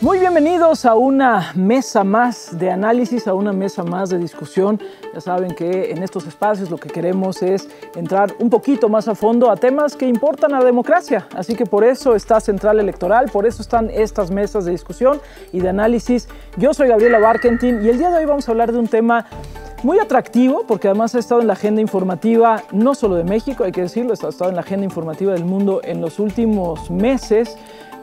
Muy bienvenidos a una mesa más de análisis, a una mesa más de discusión. Ya saben que en estos espacios lo que queremos es entrar un poquito más a fondo a temas que importan a la democracia. Así que por eso está Central Electoral, por eso están estas mesas de discusión y de análisis. Yo soy Gabriela Barkentin y el día de hoy vamos a hablar de un tema muy atractivo, porque además ha estado en la agenda informativa no solo de México, hay que decirlo, ha estado en la agenda informativa del mundo en los últimos meses,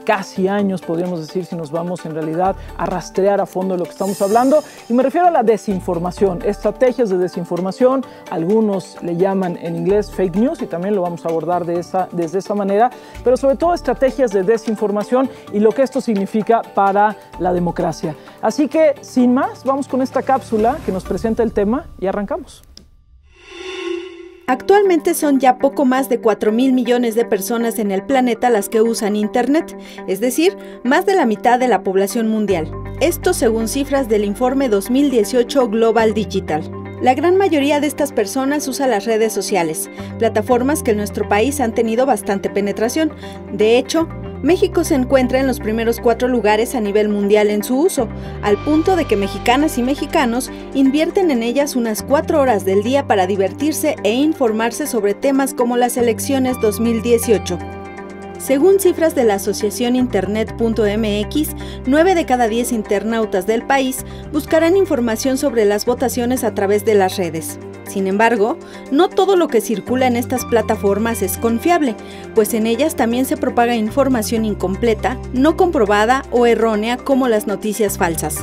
casi años, podríamos decir, si nos vamos en realidad a rastrear a fondo de lo que estamos hablando. Y me refiero a la desinformación, estrategias de desinformación, algunos le llaman en inglés fake news y también lo vamos a abordar desde esa manera, pero sobre todo estrategias de desinformación y lo que esto significa para la democracia. Así que, sin más, vamos con esta cápsula que nos presenta el tema y arrancamos. Actualmente son ya poco más de 4.000 millones de personas en el planeta las que usan Internet, es decir, más de la mitad de la población mundial. Esto según cifras del informe 2018 Global Digital. La gran mayoría de estas personas usa las redes sociales, plataformas que en nuestro país han tenido bastante penetración. De hecho, México se encuentra en los primeros 4 lugares a nivel mundial en su uso, al punto de que mexicanas y mexicanos invierten en ellas unas 4 horas del día para divertirse e informarse sobre temas como las elecciones 2018. Según cifras de la asociación Internet.mx, 9 de cada 10 internautas del país buscarán información sobre las votaciones a través de las redes. Sin embargo, no todo lo que circula en estas plataformas es confiable, pues en ellas también se propaga información incompleta, no comprobada o errónea como las noticias falsas.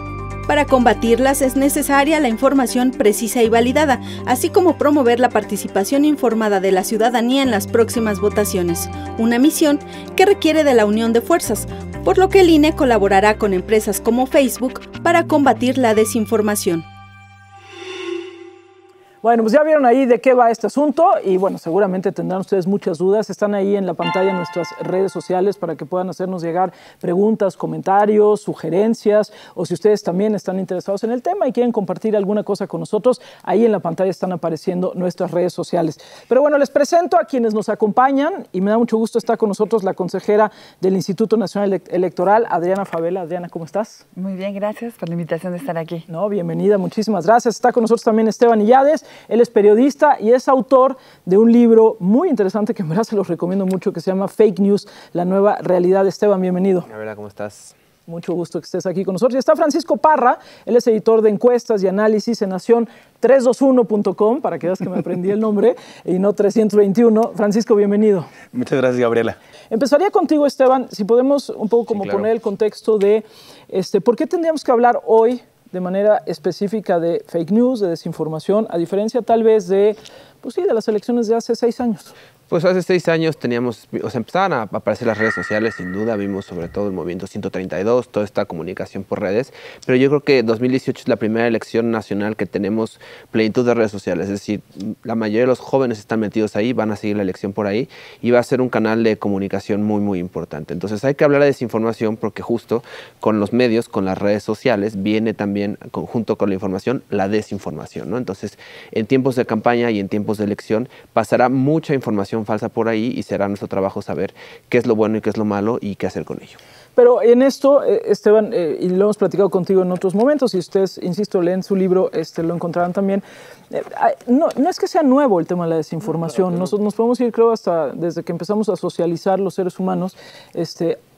Para combatirlas es necesaria la información precisa y validada, así como promover la participación informada de la ciudadanía en las próximas votaciones, una misión que requiere de la unión de fuerzas, por lo que el INE colaborará con empresas como Facebook para combatir la desinformación. Bueno, pues ya vieron ahí de qué va este asunto y bueno, seguramente tendrán ustedes muchas dudas. Están ahí en la pantalla nuestras redes sociales para que puedan hacernos llegar preguntas, comentarios, sugerencias o si ustedes también están interesados en el tema y quieren compartir alguna cosa con nosotros, ahí en la pantalla están apareciendo nuestras redes sociales. Pero bueno, les presento a quienes nos acompañan y me da mucho gusto estar con nosotros la consejera del Instituto Nacional Electoral, Adriana Favela. Adriana, ¿cómo estás? Muy bien, gracias por la invitación de estar aquí. No, bienvenida, muchísimas gracias. Está con nosotros también Esteban Illades. Él es periodista y es autor de un libro muy interesante que en verdad se los recomiendo mucho, que se llama Fake News, la nueva realidad. Esteban, bienvenido. Hola, ¿cómo estás? Mucho gusto que estés aquí con nosotros. Y está Francisco Parra, él es editor de encuestas y análisis en Nación321.com, para que veas que me aprendí el nombre, y no 321. Francisco, bienvenido. Muchas gracias, Gabriela. Empezaría contigo, Esteban, si podemos un poco como poner el contexto de por qué tendríamos que hablar hoy de manera específica de fake news, de desinformación, a diferencia tal vez de, pues sí, de las elecciones de hace 6 años. Pues hace 6 años empezaban a aparecer las redes sociales, sin duda, vimos sobre todo el movimiento 132, toda esta comunicación por redes, pero yo creo que 2018 es la primera elección nacional que tenemos plenitud de redes sociales, es decir, la mayoría de los jóvenes están metidos ahí, van a seguir la elección por ahí y va a ser un canal de comunicación muy, muy importante. Entonces hay que hablar de desinformación porque justo con los medios, con las redes sociales, viene también, junto con la información, la desinformación, ¿no? Entonces, en tiempos de campaña y en tiempos de elección pasará mucha información falsa por ahí y será nuestro trabajo saber qué es lo bueno y qué es lo malo y qué hacer con ello. Pero en esto, Esteban, y lo hemos platicado contigo en otros momentos, y ustedes, insisto, leen su libro, lo encontrarán también. No es que sea nuevo el tema de la desinformación. Nos podemos ir, creo, hasta desde que empezamos a socializar los seres humanos.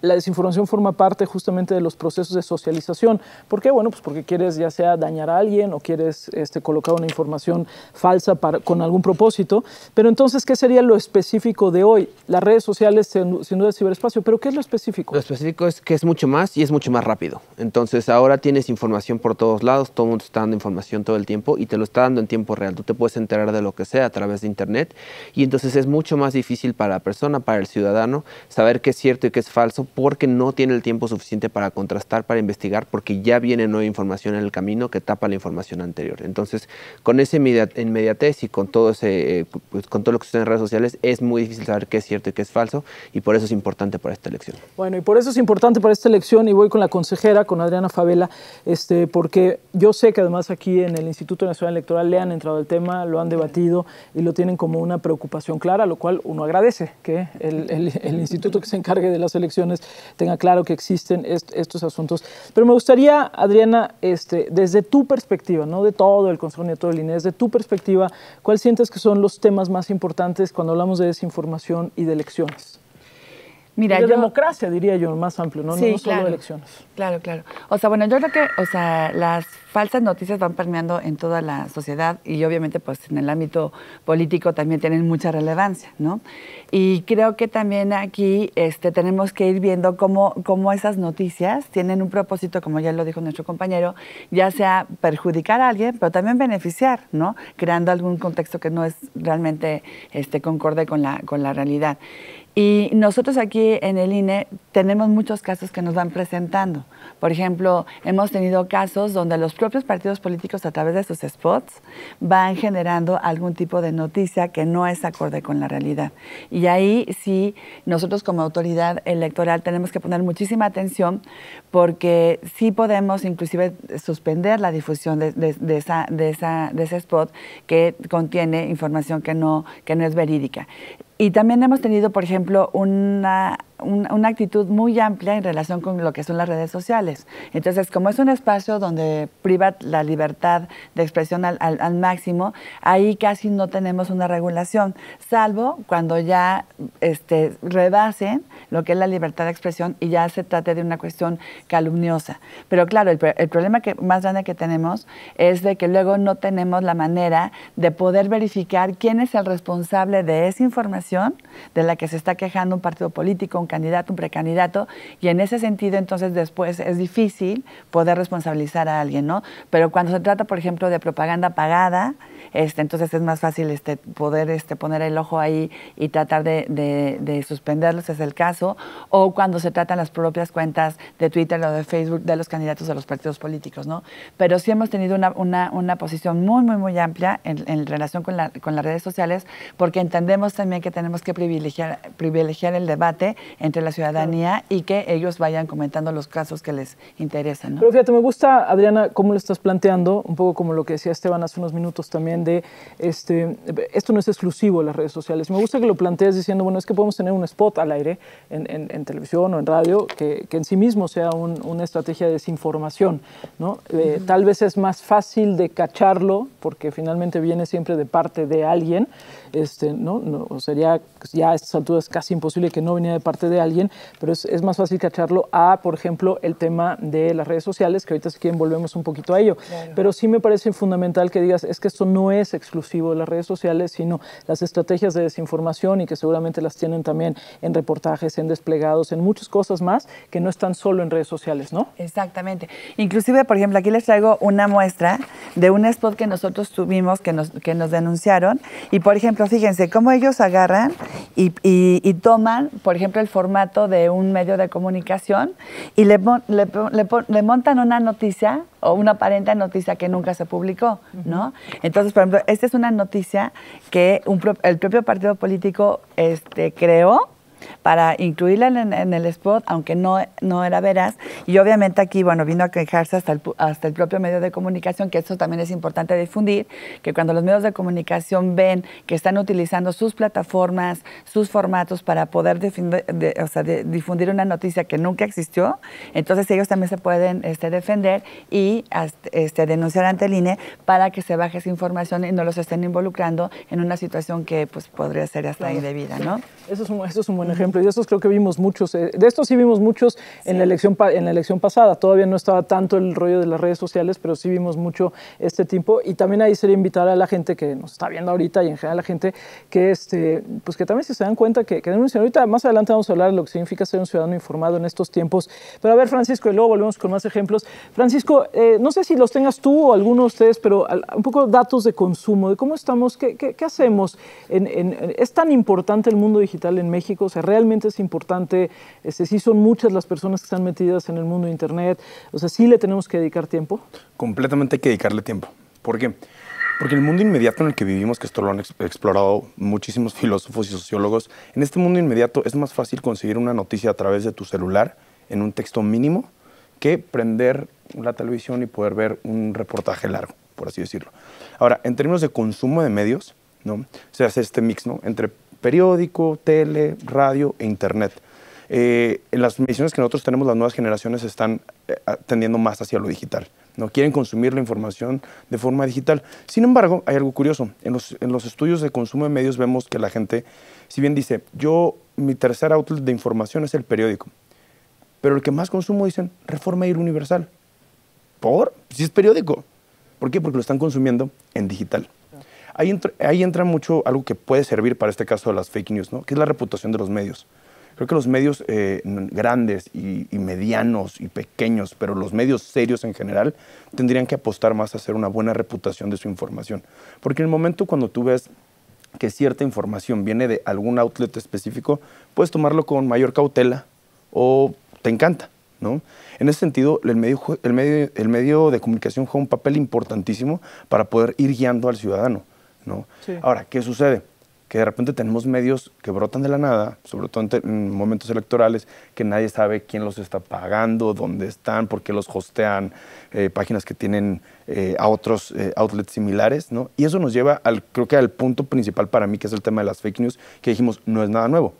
La desinformación forma parte justamente de los procesos de socialización. ¿Por qué? Bueno, pues porque quieres ya sea dañar a alguien o quieres colocar una información falsa con algún propósito. Pero entonces, ¿qué sería lo específico de hoy? Las redes sociales, sin duda, el ciberespacio. ¿Pero qué es lo específico? Lo específico es que es mucho más y es mucho más rápido. Entonces, ahora tienes información por todos lados, todo el mundo está dando información todo el tiempo y te lo está dando en tiempo real. Tú te puedes enterar de lo que sea a través de Internet y entonces es mucho más difícil para la persona, para el ciudadano, saber qué es cierto y qué es falso, porque no tiene el tiempo suficiente para contrastar, para investigar, porque ya viene nueva información en el camino que tapa la información anterior. Entonces, con esa inmediatez y con todo con todo lo que sucede en redes sociales, es muy difícil saber qué es cierto y qué es falso, y por eso es importante para esta elección. Bueno, y por eso es importante para esta elección, y voy con la consejera, con Adriana Favela, porque yo sé que además aquí en el Instituto Nacional Electoral le han entrado al tema, lo han debatido y lo tienen como una preocupación clara, lo cual uno agradece que el instituto que se encargue de las elecciones tenga claro que existen estos asuntos. Pero me gustaría, Adriana, desde tu perspectiva, no de todo el Consejo ni de todo el INE, desde tu perspectiva, ¿cuál sientes que son los temas más importantes cuando hablamos de desinformación y de elecciones? Mira, de democracia, diría yo, más amplio, ¿no? Sí, no solo elecciones. Claro. O sea, bueno, yo creo que, las falsas noticias van permeando en toda la sociedad y obviamente, pues, en el ámbito político también tienen mucha relevancia, ¿no? Y creo que también aquí tenemos que ir viendo cómo esas noticias tienen un propósito, como ya lo dijo nuestro compañero, ya sea perjudicar a alguien, pero también beneficiar, ¿no? Creando algún contexto que no es realmente concorde con la realidad. Y nosotros aquí en el INE tenemos muchos casos que nos van presentando. Por ejemplo, hemos tenido casos donde los propios partidos políticos a través de sus spots van generando algún tipo de noticia que no es acorde con la realidad. Y ahí sí, nosotros como autoridad electoral tenemos que poner muchísima atención porque sí podemos inclusive suspender la difusión de ese spot que contiene información que no es verídica. Y también hemos tenido, por ejemplo, una actitud muy amplia en relación con lo que son las redes sociales. Entonces, como es un espacio donde priva la libertad de expresión al máximo, ahí casi no tenemos una regulación, salvo cuando ya rebasen lo que es la libertad de expresión y ya se trate de una cuestión calumniosa. Pero claro, el problema más grande que tenemos es de que luego no tenemos la manera de poder verificar quién es el responsable de esa información de la que se está quejando un partido político, un candidato, un precandidato, y en ese sentido entonces después es difícil poder responsabilizar a alguien, ¿no? Pero cuando se trata, por ejemplo, de propaganda pagada, entonces es más fácil poder poner el ojo ahí y tratar de suspenderlos, es el caso, o cuando se tratan las propias cuentas de Twitter o de Facebook de los candidatos de los partidos políticos, ¿no? Pero sí hemos tenido una posición muy, muy, muy amplia en relación con las redes sociales, porque entendemos también que tenemos que privilegiar el debate entre la ciudadanía y que ellos vayan comentando los casos que les interesan, ¿no? Pero fíjate, me gusta, Adriana, cómo lo estás planteando, un poco como lo que decía Esteban hace unos minutos también, de esto no es exclusivo de las redes sociales. Me gusta que lo plantees diciendo, bueno, es que podemos tener un spot al aire en televisión o en radio que en sí mismo sea una estrategia de desinformación, ¿no? Tal vez es más fácil de cacharlo porque finalmente viene siempre de parte de alguien, ¿no? Sería ya a estas alturas casi imposible que no viniera de parte de alguien, pero es más fácil cacharlo por ejemplo, el tema de las redes sociales, que ahorita si quieren volvemos un poquito a ello. Claro. Pero sí me parece fundamental que digas, es que esto no es exclusivo de las redes sociales, sino las estrategias de desinformación y que seguramente las tienen también en reportajes, en desplegados, en muchas cosas más que no están solo en redes sociales, ¿no? Exactamente. Inclusive, por ejemplo, aquí les traigo una muestra de un spot que nosotros tuvimos, que nos denunciaron, y por ejemplo, fíjense cómo ellos agarran y toman, por ejemplo, el formato de un medio de comunicación y le montan una noticia o una aparente noticia que nunca se publicó, ¿no? Entonces, por ejemplo, esta es una noticia que el propio partido político creó para incluirla en el spot, aunque no era veraz. Y obviamente aquí, bueno, vino a quejarse hasta el propio medio de comunicación, que eso también es importante difundir, que cuando los medios de comunicación ven que están utilizando sus plataformas, sus formatos para poder difundir una noticia que nunca existió, entonces ellos también se pueden defender y denunciar ante el INE para que se baje esa información y no los estén involucrando en una situación que pues podría ser hasta indebida, ¿no? Eso es un buen ejemplo, y de estos creo que vimos muchos, de estos sí vimos muchos en la elección pasada. Todavía no estaba tanto el rollo de las redes sociales, pero sí vimos mucho este tipo, y también ahí sería invitar a la gente que nos está viendo ahorita y en general a la gente que pues que también se dan cuenta que denuncian. Ahorita más adelante vamos a hablar de lo que significa ser un ciudadano informado en estos tiempos. Pero a ver, Francisco, y luego volvemos con más ejemplos. Francisco, no sé si los tengas tú o alguno de ustedes, pero un poco datos de consumo, de cómo estamos, qué hacemos. ¿Es tan importante el mundo digital en México? O sea, realmente es importante, sí son muchas las personas que están metidas en el mundo de Internet, o sea, ¿sí le tenemos que dedicar tiempo? Completamente hay que dedicarle tiempo. ¿Por qué? Porque en el mundo inmediato en el que vivimos, que esto lo han explorado muchísimos filósofos y sociólogos, en este mundo inmediato es más fácil conseguir una noticia a través de tu celular en un texto mínimo que prender la televisión y poder ver un reportaje largo, por así decirlo. Ahora, en términos de consumo de medios, ¿no? Se hace este mix, ¿no? Entre periódico, tele, radio e internet. En las mediciones que nosotros tenemos, las nuevas generaciones están tendiendo más hacia lo digital, ¿no? Quieren consumir la información de forma digital. Sin embargo, hay algo curioso. En los estudios de consumo de medios vemos que la gente, si bien dice, mi tercer outlet de información es el periódico, pero el que más consumo dicen, Reforma y Universal. ¿Por? Si es periódico. ¿Por qué? Porque lo están consumiendo en digital. Ahí entra mucho algo que puede servir para este caso de las fake news, ¿no? Que es la reputación de los medios. Creo que los medios grandes y medianos y pequeños, pero los medios serios en general, tendrían que apostar más a hacer una buena reputación de su información. Porque en el momento cuando tú ves que cierta información viene de algún outlet específico, puedes tomarlo con mayor cautela o te encanta, ¿no? En ese sentido, el medio de comunicación juega un papel importantísimo para poder ir guiando al ciudadano, ¿no? Sí. Ahora, ¿qué sucede? Que de repente tenemos medios que brotan de la nada, sobre todo en momentos electorales, que nadie sabe quién los está pagando, dónde están, por qué los hostean, páginas que tienen a otros outlets similares, ¿no? Y eso nos lleva, creo que al punto principal para mí, que es el tema de las fake news, que dijimos, no es nada nuevo.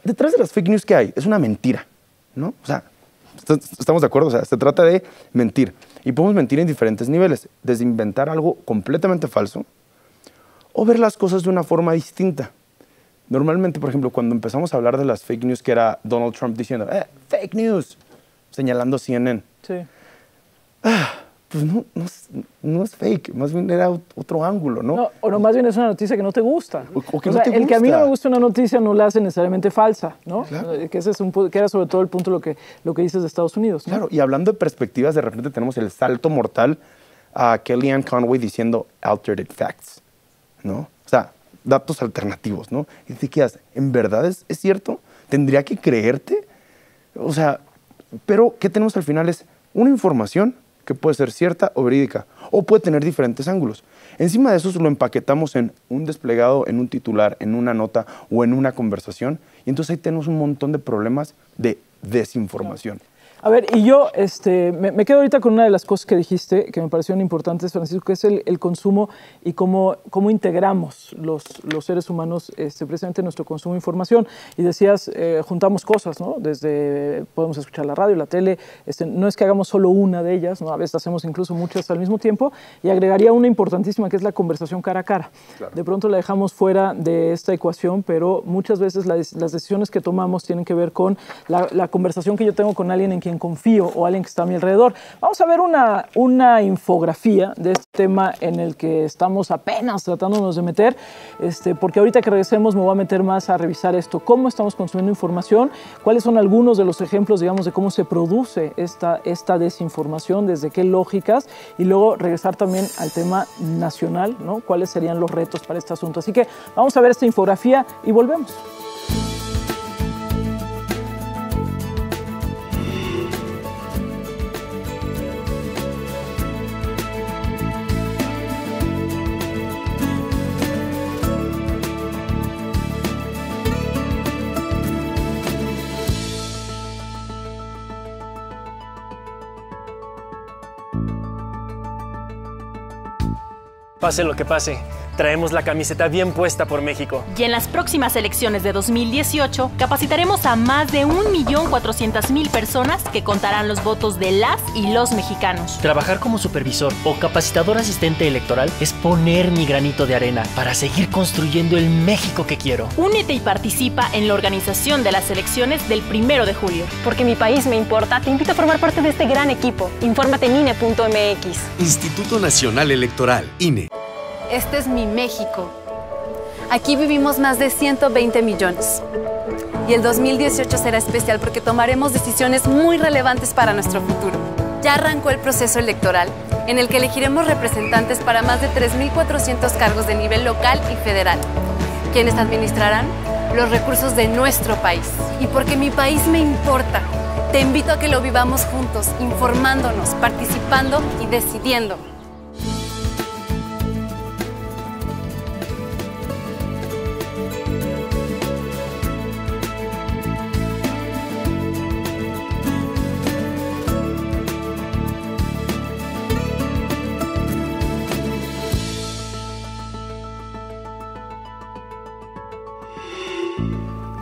Detrás de las fake news, ¿qué hay? Es una mentira, ¿no? O sea, ¿estamos de acuerdo? O sea, se trata de mentir. Y podemos mentir en diferentes niveles, desde inventar algo completamente falso, o ver las cosas de una forma distinta. Normalmente, por ejemplo, cuando empezamos a hablar de las fake news, que era Donald Trump diciendo, fake news, señalando CNN. Sí. Pues no es fake, más bien era otro ángulo, ¿no? No, más bien es una noticia que no te gusta. O que no te gusta. El que a mí no me gusta una noticia no la hace necesariamente falsa, ¿no? Claro. Que ese es que era sobre todo el punto lo que dices de Estados Unidos, ¿no? Claro, y hablando de perspectivas, de repente tenemos el salto mortal a Kellyanne Conway diciendo altered facts, ¿no? O sea, datos alternativos, ¿no? Y te quedas, ¿en verdad es cierto? ¿Tendría que creerte? O sea, pero ¿qué tenemos al final? Es una información que puede ser cierta o verídica, o puede tener diferentes ángulos. Encima de eso lo empaquetamos en un desplegado, en un titular, en una nota o en una conversación, y entonces ahí tenemos un montón de problemas de desinformación. A ver, y yo me quedo ahorita con una de las cosas que dijiste, que me parecieron importantes, Francisco, que es el consumo y cómo integramos los seres humanos precisamente nuestro consumo de información. Y decías, juntamos cosas, ¿no? Podemos escuchar la radio, la tele, no es que hagamos solo una de ellas, ¿no? A veces hacemos incluso muchas al mismo tiempo, y agregaría una importantísima, que es la conversación cara a cara. Claro. De pronto la dejamos fuera de esta ecuación, pero muchas veces las decisiones que tomamos tienen que ver con la conversación que yo tengo con alguien en quien confío o alguien que está a mi alrededor. Vamos a ver una infografía de este tema en el que estamos apenas tratándonos de meter, porque ahorita que regresemos me voy a meter más a revisar esto, cómo estamos consumiendo información, cuáles son algunos de los ejemplos, digamos, de cómo se produce esta desinformación, desde qué lógicas, y luego regresar también al tema nacional, ¿no? ¿Cuáles serían los retos para este asunto? Así que vamos a ver esta infografía y volvemos. Pase lo que pase, traemos la camiseta bien puesta por México. Y en las próximas elecciones de 2018, capacitaremos a más de 1.400.000 personas que contarán los votos de las y los mexicanos. Trabajar como supervisor o capacitador asistente electoral es poner mi granito de arena para seguir construyendo el México que quiero. Únete y participa en la organización de las elecciones del 1 de julio. Porque mi país me importa, te invito a formar parte de este gran equipo. Infórmate en INE.mx. Instituto Nacional Electoral, INE. Este es mi México. Aquí vivimos más de 120 millones. Y el 2018 será especial porque tomaremos decisiones muy relevantes para nuestro futuro. Ya arrancó el proceso electoral, en el que elegiremos representantes para más de 3.400 cargos de nivel local y federal, quienes administrarán los recursos de nuestro país. Y porque mi país me importa, te invito a que lo vivamos juntos, informándonos, participando y decidiendo.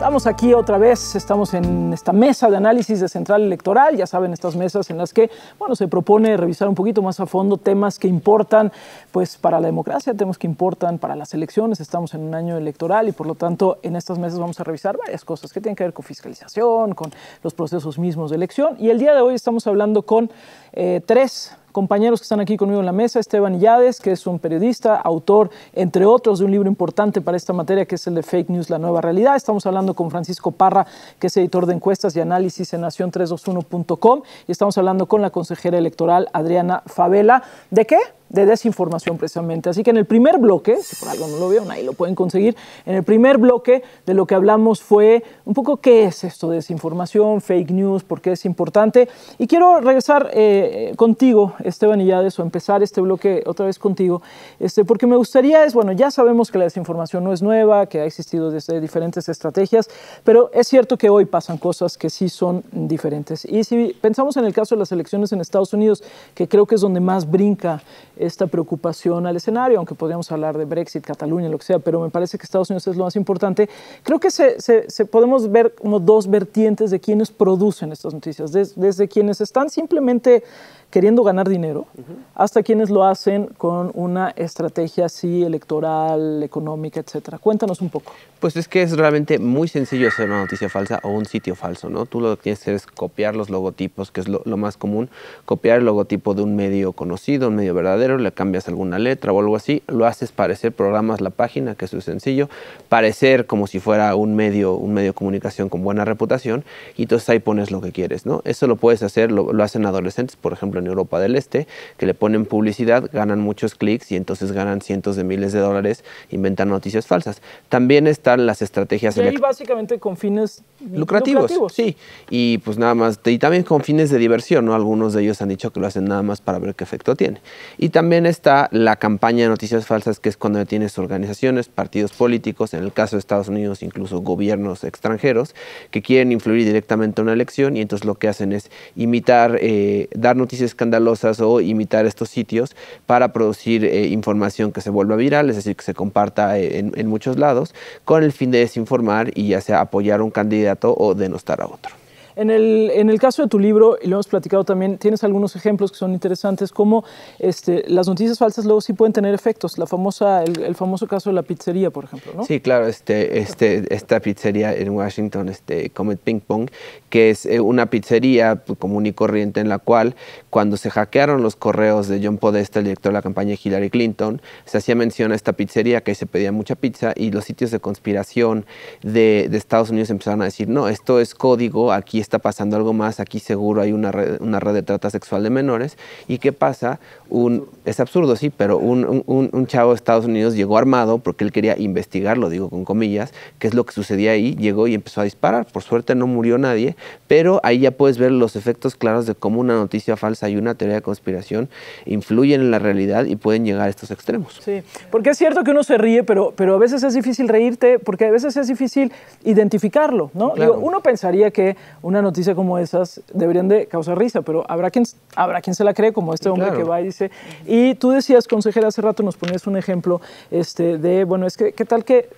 Estamos aquí otra vez, estamos en esta mesa de análisis de Central Electoral, ya saben, estas mesas en las que, bueno, se propone revisar un poquito más a fondo temas que importan, pues, para la democracia, temas que importan para las elecciones. Estamos en un año electoral y, por lo tanto, en estas mesas vamos a revisar varias cosas que tienen que ver con fiscalización, con los procesos mismos de elección. Y el día de hoy estamos hablando con tres compañeros que están aquí conmigo en la mesa. Esteban Illades, que es un periodista, autor, entre otros, de un libro importante para esta materia, que es el de Fake News, la nueva realidad. Estamos hablando con Francisco Parra, que es editor de encuestas y análisis en nacion321.com, y estamos hablando con la consejera electoral Adriana Favela. ¿De qué? De desinformación, precisamente. Así que en el primer bloque, si por algo no lo vieron, ahí lo pueden conseguir, en el primer bloque de lo que hablamos fue un poco qué es esto de desinformación, fake news, por qué es importante. Y quiero regresar contigo, Esteban Illades, o empezar este bloque otra vez contigo, porque me gustaría, bueno, ya sabemos que la desinformación no es nueva, que ha existido desde diferentes estrategias, pero es cierto que hoy pasan cosas que sí son diferentes. Y si pensamos en el caso de las elecciones en Estados Unidos, que creo que es donde más brinca esta preocupación al escenario, aunque podríamos hablar de Brexit, Cataluña, lo que sea, pero me parece que Estados Unidos es lo más importante. Creo que podemos ver como dos vertientes de quienes producen estas noticias, desde quienes están simplemente queriendo ganar dinero, hasta quienes lo hacen con una estrategia así electoral, económica, etcétera. Cuéntanos un poco. Pues es que es realmente muy sencillo hacer una noticia falsa o un sitio falso, ¿no? Tú lo que tienes que hacer es copiar los logotipos, que es lo más común, copiar el logotipo de un medio conocido, un medio verdadero, le cambias alguna letra o algo así, lo haces parecer, programas la página, que eso es sencillo, parecer como si fuera un medio de comunicación con buena reputación, y entonces ahí pones lo que quieres, ¿no? Eso lo puedes hacer, lo hacen adolescentes, por ejemplo, en Europa del Este, que le ponen publicidad, ganan muchos clics y entonces ganan cientos de miles de dólares, inventan noticias falsas. También están las estrategias... Y ahí básicamente con fines lucrativos. Sí, y pues nada más, y también con fines de diversión, ¿no? Algunos de ellos han dicho que lo hacen nada más para ver qué efecto tiene. Y también está la campaña de noticias falsas, que es cuando tienes organizaciones, partidos políticos, en el caso de Estados Unidos, incluso gobiernos extranjeros, que quieren influir directamente en una elección, y entonces lo que hacen es imitar, dar noticias escandalosas o imitar estos sitios para producir información que se vuelva viral, es decir, que se comparta en muchos lados, con el fin de desinformar y ya sea apoyar a un candidato o denostar a otro. En el caso de tu libro, y lo hemos platicado también, tienes algunos ejemplos que son interesantes, como las noticias falsas luego sí pueden tener efectos. El famoso caso de la pizzería, por ejemplo, ¿no? Sí, claro, esta pizzería en Washington, Comet Ping Pong, que es una pizzería común y corriente en la cual, cuando se hackearon los correos de John Podesta, el director de la campaña de Hillary Clinton, se hacía mención a esta pizzería, que ahí se pedía mucha pizza, y los sitios de conspiración de Estados Unidos empezaron a decir, no, esto es código, aquí está pasando algo más, aquí seguro hay una red de trata sexual de menores. ¿Y qué pasa? Es absurdo, sí, pero un chavo de Estados Unidos llegó armado porque él quería investigar, lo digo con comillas, qué es lo que sucedía ahí, llegó y empezó a disparar. Por suerte no murió nadie, pero ahí ya puedes ver los efectos claros de cómo una noticia falsa y una teoría de conspiración influyen en la realidad y pueden llegar a estos extremos. Sí, porque es cierto que uno se ríe, pero a veces es difícil reírte, porque a veces es difícil identificarlo, ¿no? Claro. Digo, uno pensaría que una noticia como esas deberían de causar risa, pero habrá quien se la cree, como este hombre, claro, que va y dice. Y tú decías, consejera, hace rato nos ponías un ejemplo de, bueno, es que qué tal que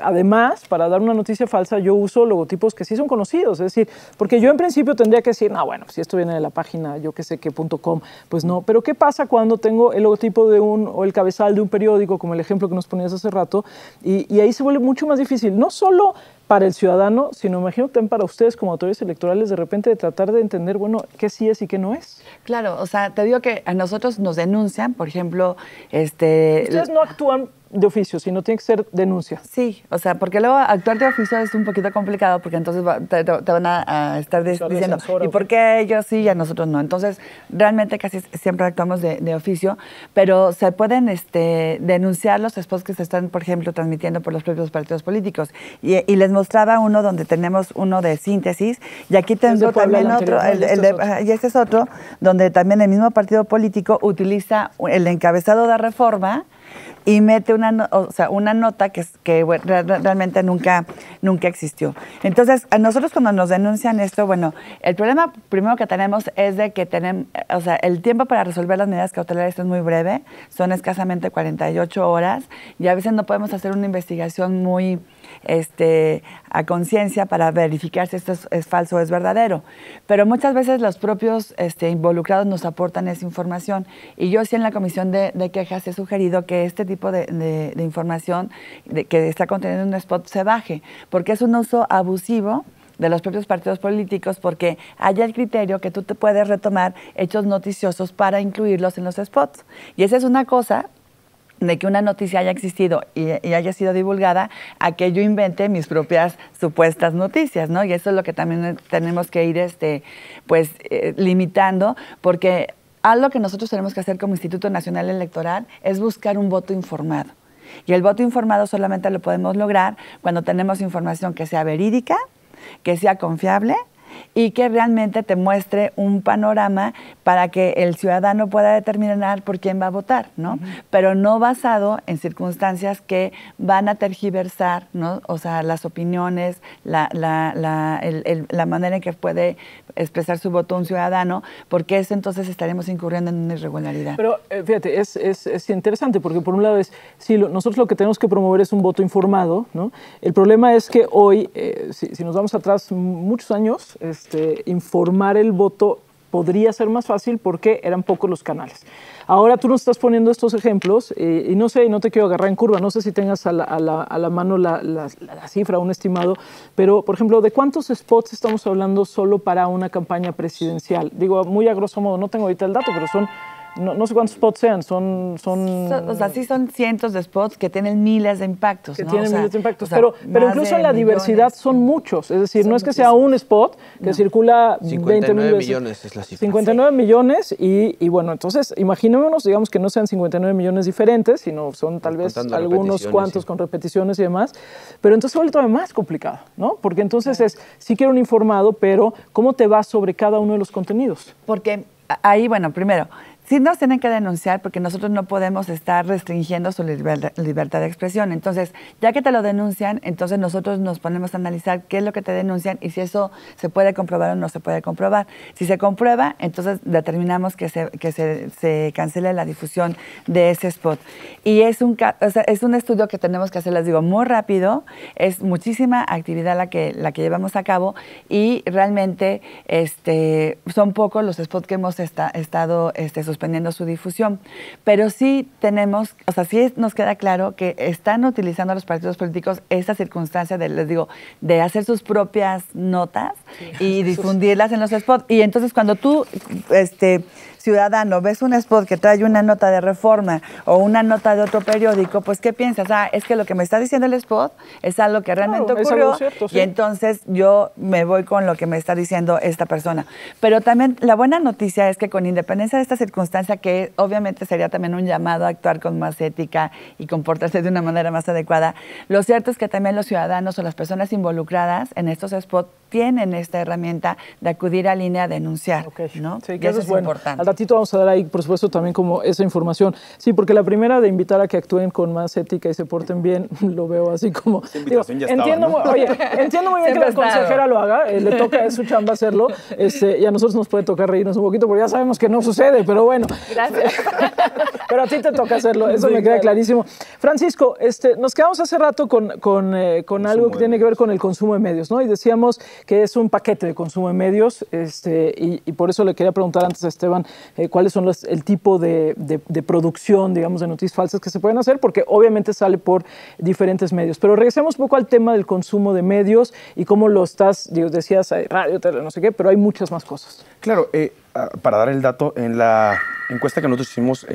además, para dar una noticia falsa, yo uso logotipos que sí son conocidos, es decir, porque yo en principio tendría que decir, no, bueno, si esto viene de la página, yo qué sé qué .com, pues no, pero ¿qué pasa cuando tengo el logotipo o el cabezal de un periódico, como el ejemplo que nos ponías hace rato, y ahí se vuelve mucho más difícil, no solo para el ciudadano, sino imagino también para ustedes como autores electorales, de repente de tratar de entender, bueno, qué sí es y qué no es. Claro, o sea, te digo que a nosotros nos denuncian, por ejemplo, Ustedes no actúan de oficio, sino tiene que ser denuncia. Sí, o sea, porque luego actuar de oficio es un poquito complicado, porque entonces te van a estar diciendo, ¿y por qué ellos sí y a nosotros no? Entonces, realmente casi siempre actuamos de oficio, pero se pueden denunciar los spots que se están, por ejemplo, transmitiendo por los propios partidos políticos. Y les mostraba uno donde tenemos uno de síntesis, y aquí tengo también otro, y este es otro, donde también el mismo partido político utiliza el encabezado de Reforma, y mete una nota que bueno, realmente nunca existió. Entonces, a nosotros cuando nos denuncian esto, bueno, el problema primero que tenemos es de que el tiempo para resolver las medidas cautelares es muy breve, son escasamente 48 horas, y a veces no podemos hacer una investigación muy a conciencia para verificar si esto es falso o es verdadero. Pero muchas veces los propios involucrados nos aportan esa información, y yo sí en la comisión de quejas he sugerido que este tipo de información que está conteniendo un spot se baje, porque es un uso abusivo de los propios partidos políticos, porque hay el criterio que tú te puedes retomar hechos noticiosos para incluirlos en los spots. Y esa es una cosa de que una noticia haya existido y haya sido divulgada, a que yo invente mis propias supuestas noticias, ¿no? Y eso es lo que también tenemos que ir limitando, porque algo que nosotros tenemos que hacer como Instituto Nacional Electoral es buscar un voto informado. Y el voto informado solamente lo podemos lograr cuando tenemos información que sea verídica, que sea confiable y que realmente te muestre un panorama para que el ciudadano pueda determinar por quién va a votar, ¿no? Pero no basado en circunstancias que van a tergiversar, ¿no? O sea, las opiniones, la manera en que puede expresar su voto un ciudadano, porque eso entonces estaremos incurriendo en una irregularidad. Pero fíjate, es interesante, porque por un lado nosotros lo que tenemos que promover es un voto informado, ¿no? El problema es que hoy, si nos vamos atrás muchos años, informar el voto podría ser más fácil porque eran pocos los canales. Ahora tú nos estás poniendo estos ejemplos y no sé, no te quiero agarrar en curva, no sé si tengas a la mano la cifra, un estimado, pero por ejemplo, ¿de cuántos spots estamos hablando solo para una campaña presidencial? Digo, muy a grosso modo, no tengo ahorita el dato, pero son... No sé cuántos spots sean, sí son cientos de spots que tienen miles de impactos. Tienen miles de impactos, pero incluso en la diversidad son muchos. Es decir, no es que sea un spot que circula 59 millones es la cifra. 59 millones y bueno, entonces imaginémonos, digamos que no sean 59 millones diferentes, sino son tal vez algunos cuantos con repeticiones y demás, pero entonces se vuelve todavía más complicado, ¿no? Porque entonces sí quiero un informado, pero ¿cómo te vas sobre cada uno de los contenidos? Porque ahí, bueno, primero, sí nos tienen que denunciar porque nosotros no podemos estar restringiendo su libertad de expresión. Entonces, ya que te lo denuncian, entonces nosotros nos ponemos a analizar qué es lo que te denuncian y si eso se puede comprobar o no se puede comprobar. Si se comprueba, entonces determinamos que se cancele la difusión de ese spot. Y es un estudio que tenemos que hacer, les digo, muy rápido. Es muchísima actividad la que llevamos a cabo y realmente son pocos los spots que hemos estado suspendiendo su difusión, pero sí tenemos, sí nos queda claro que están utilizando a los partidos políticos esta circunstancia de hacer sus propias notas y difundirlas en los spots. Y entonces cuando tú, ciudadano, ves un spot que trae una nota de Reforma o una nota de otro periódico, pues ¿qué piensas? Es que lo que me está diciendo el spot es algo que realmente ocurrió, cierto, sí. Y entonces yo me voy con lo que me está diciendo esta persona. Pero también la buena noticia es que con independencia de esta circunstancia, que obviamente sería también un llamado a actuar con más ética y comportarse de una manera más adecuada, lo cierto es que también los ciudadanos o las personas involucradas en estos spots tienen esta herramienta de acudir al INE a denunciar, ¿no? Sí, que eso es bueno. Importante. Al ratito vamos a dar ahí, por supuesto, también como esa información. Sí, porque la primera de invitar a que actúen con más ética y se porten bien, lo veo así como... Entiendo muy bien que la consejera lo haga, le toca, es su chamba hacerlo, y a nosotros nos puede tocar reírnos un poquito, porque ya sabemos que no sucede, pero bueno. Gracias. Pero a ti te toca hacerlo, eso me queda clarísimo. Francisco, nos quedamos hace rato con algo que tiene que ver con el consumo de medios, ¿no? Y decíamos que es un paquete de consumo de medios, y por eso le quería preguntar antes a Esteban cuáles son el tipo de producción, digamos, de noticias falsas que se pueden hacer, porque obviamente sale por diferentes medios. Pero regresemos un poco al tema del consumo de medios y cómo lo decías, radio, tele, no sé qué, pero hay muchas más cosas. Claro, para dar el dato, en la encuesta que nosotros hicimos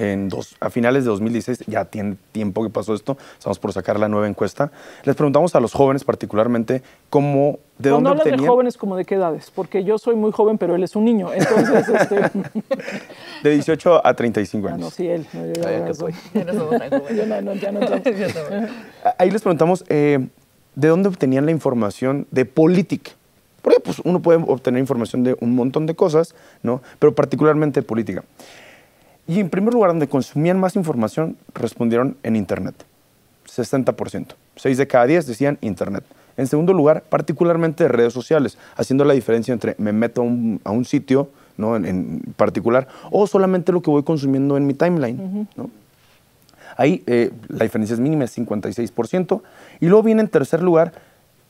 a finales de 2016, ya tiene tiempo que pasó esto, estamos por sacar la nueva encuesta, les preguntamos a los jóvenes particularmente de dónde obtenían... Cuando hablas de jóvenes, ¿como de qué edades? Porque yo soy muy joven, pero él es un niño, entonces... De 18 a 35 años. No, sí, él. No, yo ya soy. Ya no somos tan jóvenes. Ya no. Ahí les preguntamos de dónde obtenían la información de política. Porque pues, uno puede obtener información de un montón de cosas, ¿no? Pero particularmente de política. Y en primer lugar, donde consumían más información, respondieron en Internet. 60%. 6 de cada 10 decían Internet. En segundo lugar, particularmente redes sociales, haciendo la diferencia entre me meto a un sitio, ¿no? en particular, o solamente lo que voy consumiendo en mi timeline, ¿no? Ahí la diferencia es mínima, es 56%. Y luego viene en tercer lugar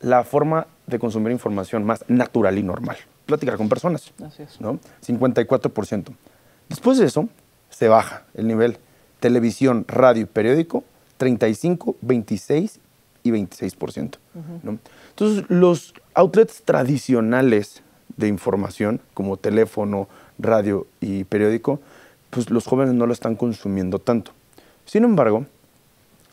la forma de consumir información más natural y normal. Platicar con personas, ¿no? 54%. Después de eso, se baja el nivel. Televisión, radio y periódico, 35, 26 y 26%. ¿No? Entonces, los outlets tradicionales de información, como teléfono, radio y periódico, pues los jóvenes no lo están consumiendo tanto. Sin embargo,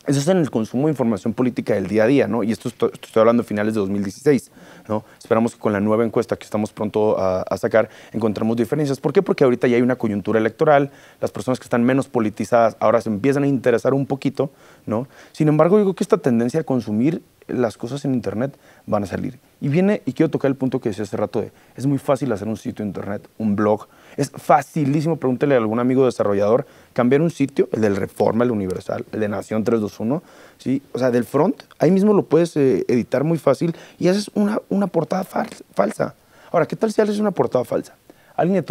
eso es en el consumo de información política del día a día, ¿no? Y esto estoy hablando de finales de 2016, ¿no? Esperamos que con la nueva encuesta que estamos pronto a sacar encontremos diferencias. ¿Por qué? Porque ahorita ya hay una coyuntura electoral, las personas que están menos politizadas ahora se empiezan a interesar un poquito, ¿no? Sin embargo, yo creo que esta tendencia a consumir las cosas en Internet van a salir. Y quiero tocar el punto que decía hace rato de, es muy fácil hacer un sitio de Internet, un blog, es facilísimo, pregúntele a algún amigo desarrollador, cambiar un sitio, el del Reforma, el Universal, el de Nación 321, ¿sí? O sea, del front, ahí mismo lo puedes editar muy fácil y haces una portada falsa. Ahora, ¿qué tal si haces una portada falsa? Alguien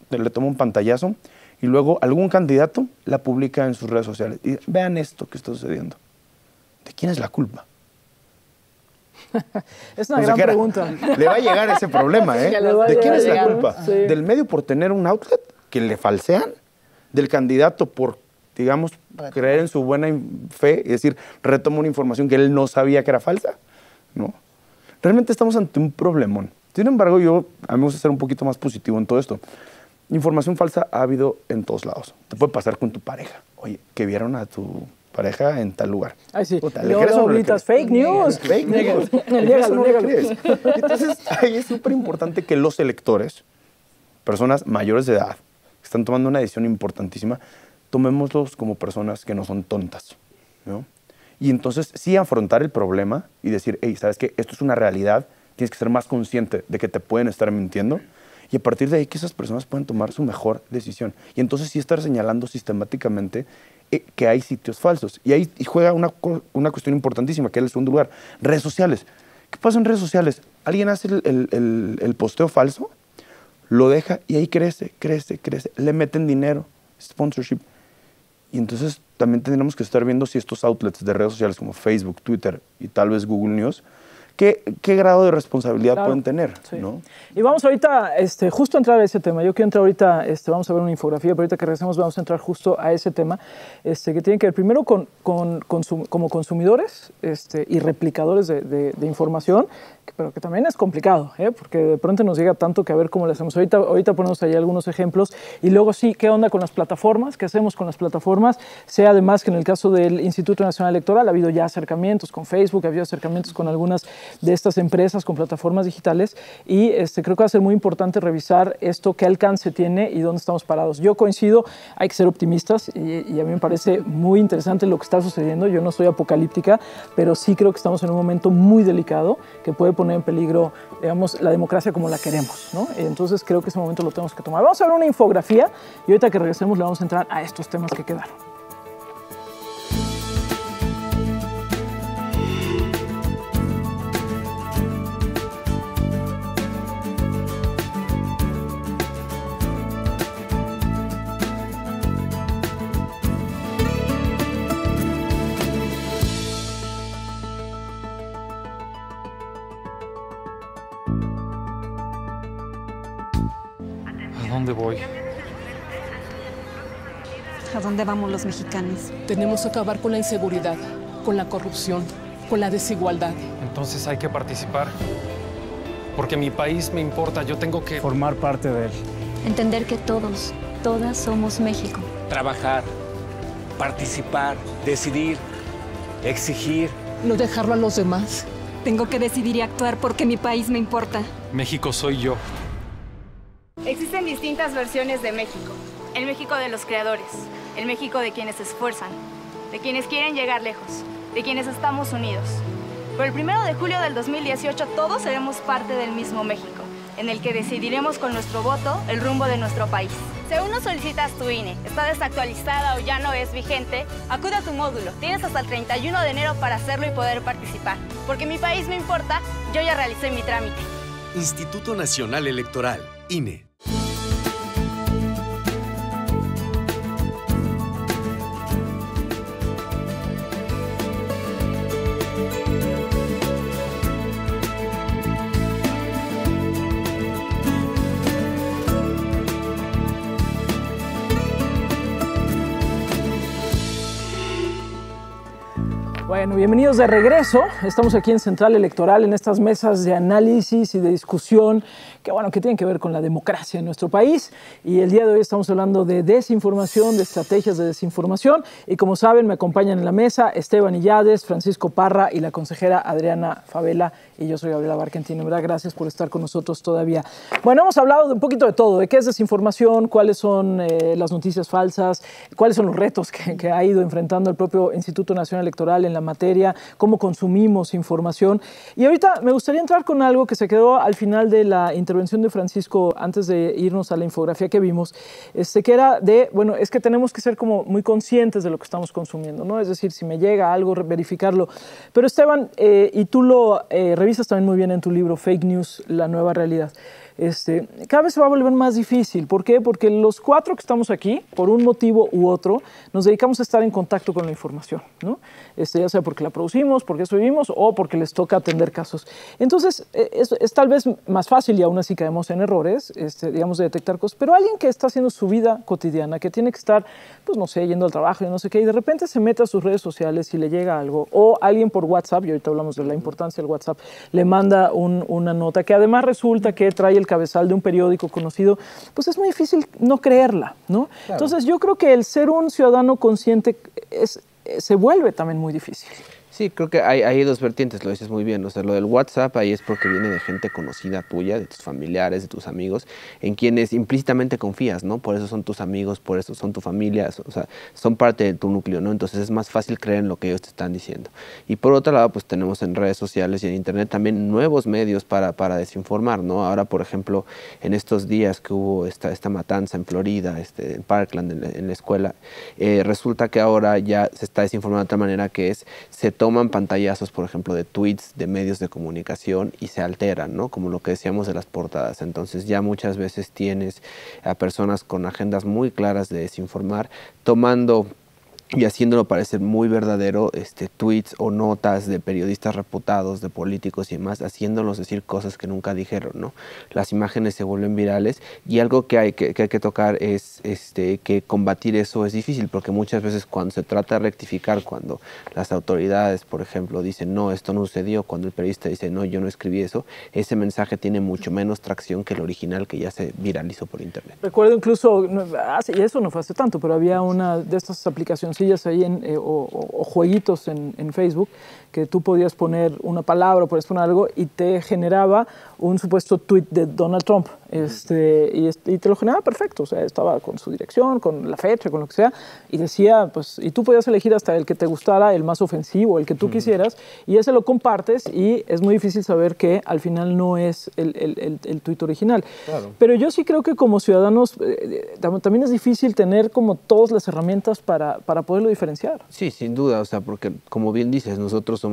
le toma un pantallazo y luego algún candidato la publica en sus redes sociales. Y vean esto que está sucediendo. ¿De quién es la culpa? Es una gran pregunta. Le va a llegar ese problema, ¿eh? ¿De quién es la culpa? Sí. ¿Del medio por tener un outlet que le falsean? ¿Del candidato por, digamos, creer en su buena fe? Es decir, retoma una información que él no sabía que era falsa, ¿no? Realmente estamos ante un problemón. Sin embargo, a mí me gusta ser un poquito más positivo en todo esto. Información falsa ha habido en todos lados. Te puede pasar con tu pareja. Oye, que vieron a tu pareja en tal lugar. Ay, sí. Puta, ¿le crees o no le crees? Fake news. Fake news. Niégalo. Entonces, ahí es súper importante que los electores, personas mayores de edad, que están tomando una decisión importantísima, tomémoslos como personas que no son tontas, ¿no? Y entonces sí afrontar el problema y decir, hey, ¿sabes qué? Esto es una realidad, tienes que ser más consciente de que te pueden estar mintiendo y a partir de ahí que esas personas puedan tomar su mejor decisión. Y entonces sí estar señalando sistemáticamente que hay sitios falsos. Y ahí juega una cuestión importantísima, que es el segundo lugar, redes sociales. ¿Qué pasa en redes sociales? Alguien hace el posteo falso, lo deja y ahí crece, le meten dinero, sponsorship. Y entonces también tendremos que estar viendo si estos outlets de redes sociales como Facebook, Twitter y tal vez Google News, ¿qué grado de responsabilidad pueden tener? Sí. ¿No? Y vamos ahorita justo a entrar a ese tema. Yo quiero entrar ahorita, vamos a ver una infografía, pero ahorita que regresemos vamos a entrar justo a ese tema, que tiene que ver primero como consumidores y replicadores de información, pero que también es complicado, porque de pronto nos llega tanto que a ver cómo le hacemos. Ahorita ponemos ahí algunos ejemplos y luego sí, ¿qué onda con las plataformas? ¿Qué hacemos con las plataformas? Sea además que en el caso del Instituto Nacional Electoral ha habido ya acercamientos con Facebook, ha habido acercamientos con algunas de estas empresas, con plataformas digitales y creo que va a ser muy importante revisar esto, qué alcance tiene y dónde estamos parados. Yo coincido, hay que ser optimistas y a mí me parece muy interesante lo que está sucediendo. Yo no soy apocalíptica, pero sí creo que estamos en un momento muy delicado que puede poner en peligro, digamos, la democracia como la queremos, ¿no? Entonces creo que ese momento lo tenemos que tomar. Vamos a ver una infografía y ahorita que regresemos le vamos a entrar a estos temas que quedaron. ¿A dónde voy? ¿A dónde vamos los mexicanos? Tenemos que acabar con la inseguridad, con la corrupción, con la desigualdad. Entonces hay que participar. Porque mi país me importa, yo tengo que formar parte de él. Entender que todos, todas somos México. Trabajar, participar, decidir, exigir. No dejarlo a los demás. Tengo que decidir y actuar porque mi país me importa. México soy yo. Existen distintas versiones de México. El México de los creadores, el México de quienes se esfuerzan, de quienes quieren llegar lejos, de quienes estamos unidos. Pero el 1 de julio del 2018 todos seremos parte del mismo México, en el que decidiremos con nuestro voto el rumbo de nuestro país. Si aún no solicitas tu INE, está desactualizada o ya no es vigente, acude a tu módulo. Tienes hasta el 31 de enero para hacerlo y poder participar. Porque mi país me importa, yo ya realicé mi trámite. Instituto Nacional Electoral, INE. Bueno, bienvenidos de regreso. Estamos aquí en Central Electoral, en estas mesas de análisis y de discusión que tienen que ver con la democracia en nuestro país. Y el día de hoy estamos hablando de desinformación, de estrategias de desinformación. Y como saben, me acompañan en la mesa Esteban Illades, Francisco Parra y la consejera Adriana Favela. Y yo soy Gabriela Barquentino. ¿Verdad? Gracias por estar con nosotros todavía. Bueno, hemos hablado de un poquito de todo, de qué es desinformación, cuáles son las noticias falsas, cuáles son los retos que ha ido enfrentando el propio Instituto Nacional Electoral en la materia, cómo consumimos información. Y ahorita me gustaría entrar con algo que se quedó al final de la intervención de Francisco, antes de irnos a la infografía que vimos, que era de, bueno, es que tenemos que ser como muy conscientes de lo que estamos consumiendo, ¿no? Es decir, si me llega algo, verificarlo. Pero Esteban, y tú lo revisas también muy bien en tu libro, Fake News, la nueva realidad. Cada vez se va a volver más difícil. ¿Por qué? Porque los cuatro que estamos aquí, por un motivo u otro, nos dedicamos a estar en contacto con la información, ¿no? Ya sea porque la producimos, porque eso vivimos o porque les toca atender casos. Entonces, es tal vez más fácil y aún así caemos en errores, digamos, de detectar cosas, pero alguien que está haciendo su vida cotidiana, que tiene que estar, pues no sé, yendo al trabajo y no sé qué, y de repente se mete a sus redes sociales y le llega algo, o alguien por WhatsApp, y ahorita hablamos de la importancia del WhatsApp, le manda una nota que además resulta que trae el cabezal de un periódico conocido, pues es muy difícil no creerla, ¿no? Claro. Entonces yo creo que el ser un ciudadano consciente se vuelve también muy difícil. Sí, creo que hay dos vertientes, lo dices muy bien. O sea, lo del WhatsApp ahí es porque viene de gente conocida tuya, de tus familiares, de tus amigos, en quienes implícitamente confías, ¿no? Por eso son tus amigos, por eso son tu familia, o sea, son parte de tu núcleo, ¿no? Entonces es más fácil creer en lo que ellos te están diciendo. Y por otro lado, pues tenemos en redes sociales y en internet también nuevos medios para desinformar, ¿no? Ahora, por ejemplo, en estos días que hubo esta matanza en Florida, en Parkland, en la escuela, resulta que ahora ya se está desinformando de tal manera que se toman pantallazos, por ejemplo, de tweets de medios de comunicación y se alteran, ¿no? Como lo que decíamos de las portadas. Entonces ya muchas veces tienes a personas con agendas muy claras de desinformar, tomando y haciéndolo parecer muy verdadero, tweets o notas de periodistas reputados, de políticos y demás, haciéndolos decir cosas que nunca dijeron, ¿no? Las imágenes se vuelven virales y algo que hay que tocar es que combatir eso es difícil, porque muchas veces cuando se trata de rectificar, cuando las autoridades, por ejemplo, dicen no, esto no sucedió, cuando el periodista dice no, yo no escribí eso, ese mensaje tiene mucho menos tracción que el original que ya se viralizó por internet. Recuerdo incluso, y eso no fue hace tanto, pero había una de estas aplicaciones ahí o jueguitos en Facebook que tú podías poner una palabra, podías poner algo y te generaba un supuesto tweet de Donald Trump y te lo generaba perfecto, o sea, estaba con su dirección, con la fecha, con lo que sea, y decía, pues, y tú podías elegir hasta el que te gustara, el más ofensivo, el que tú quisieras, y ese lo compartes y es muy difícil saber que al final no es el tweet original. Claro. Pero yo sí creo que como ciudadanos también es difícil tener como todas las herramientas para poderlo diferenciar. Sí, sin duda, o sea, porque como bien dices, nosotros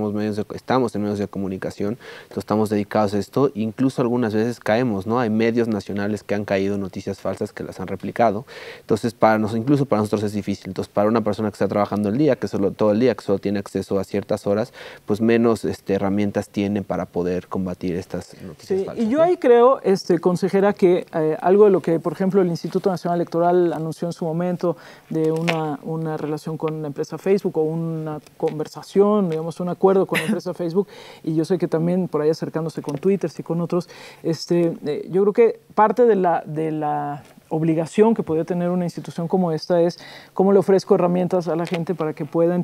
estamos en medios de comunicación, estamos dedicados a esto, incluso algunas veces caemos, ¿no? Hay medios nacionales que han caído en noticias falsas que las han replicado, entonces incluso para nosotros es difícil. Entonces para una persona que está trabajando todo el día, que solo tiene acceso a ciertas horas, pues menos herramientas tiene para poder combatir estas noticias falsas. Y yo ahí creo, consejera, que algo de lo que, por ejemplo, el Instituto Nacional Electoral anunció en su momento de una relación con la empresa Facebook o una conversación, digamos, un acuerdo con la empresa Facebook, y yo sé que también por ahí acercándose con Twitter y con otros, yo creo que parte de la obligación que podría tener una institución como esta es cómo le ofrezco herramientas a la gente para que pueda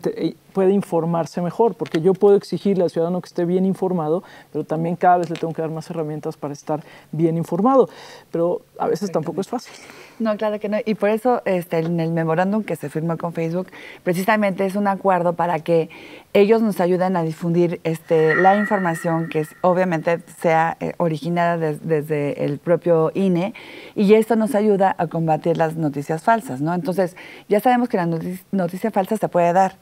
informarse mejor, porque yo puedo exigirle al ciudadano que esté bien informado, pero también cada vez le tengo que dar más herramientas para estar bien informado, pero a veces tampoco es fácil. No, claro que no, y por eso en el memorándum que se firmó con Facebook, precisamente es un acuerdo para que ellos nos ayuden a difundir la información que obviamente sea originada desde el propio INE, y esto nos ayuda ayuda a combatir las noticias falsas, ¿no? Entonces, ya sabemos que la noticia falsa se puede dar,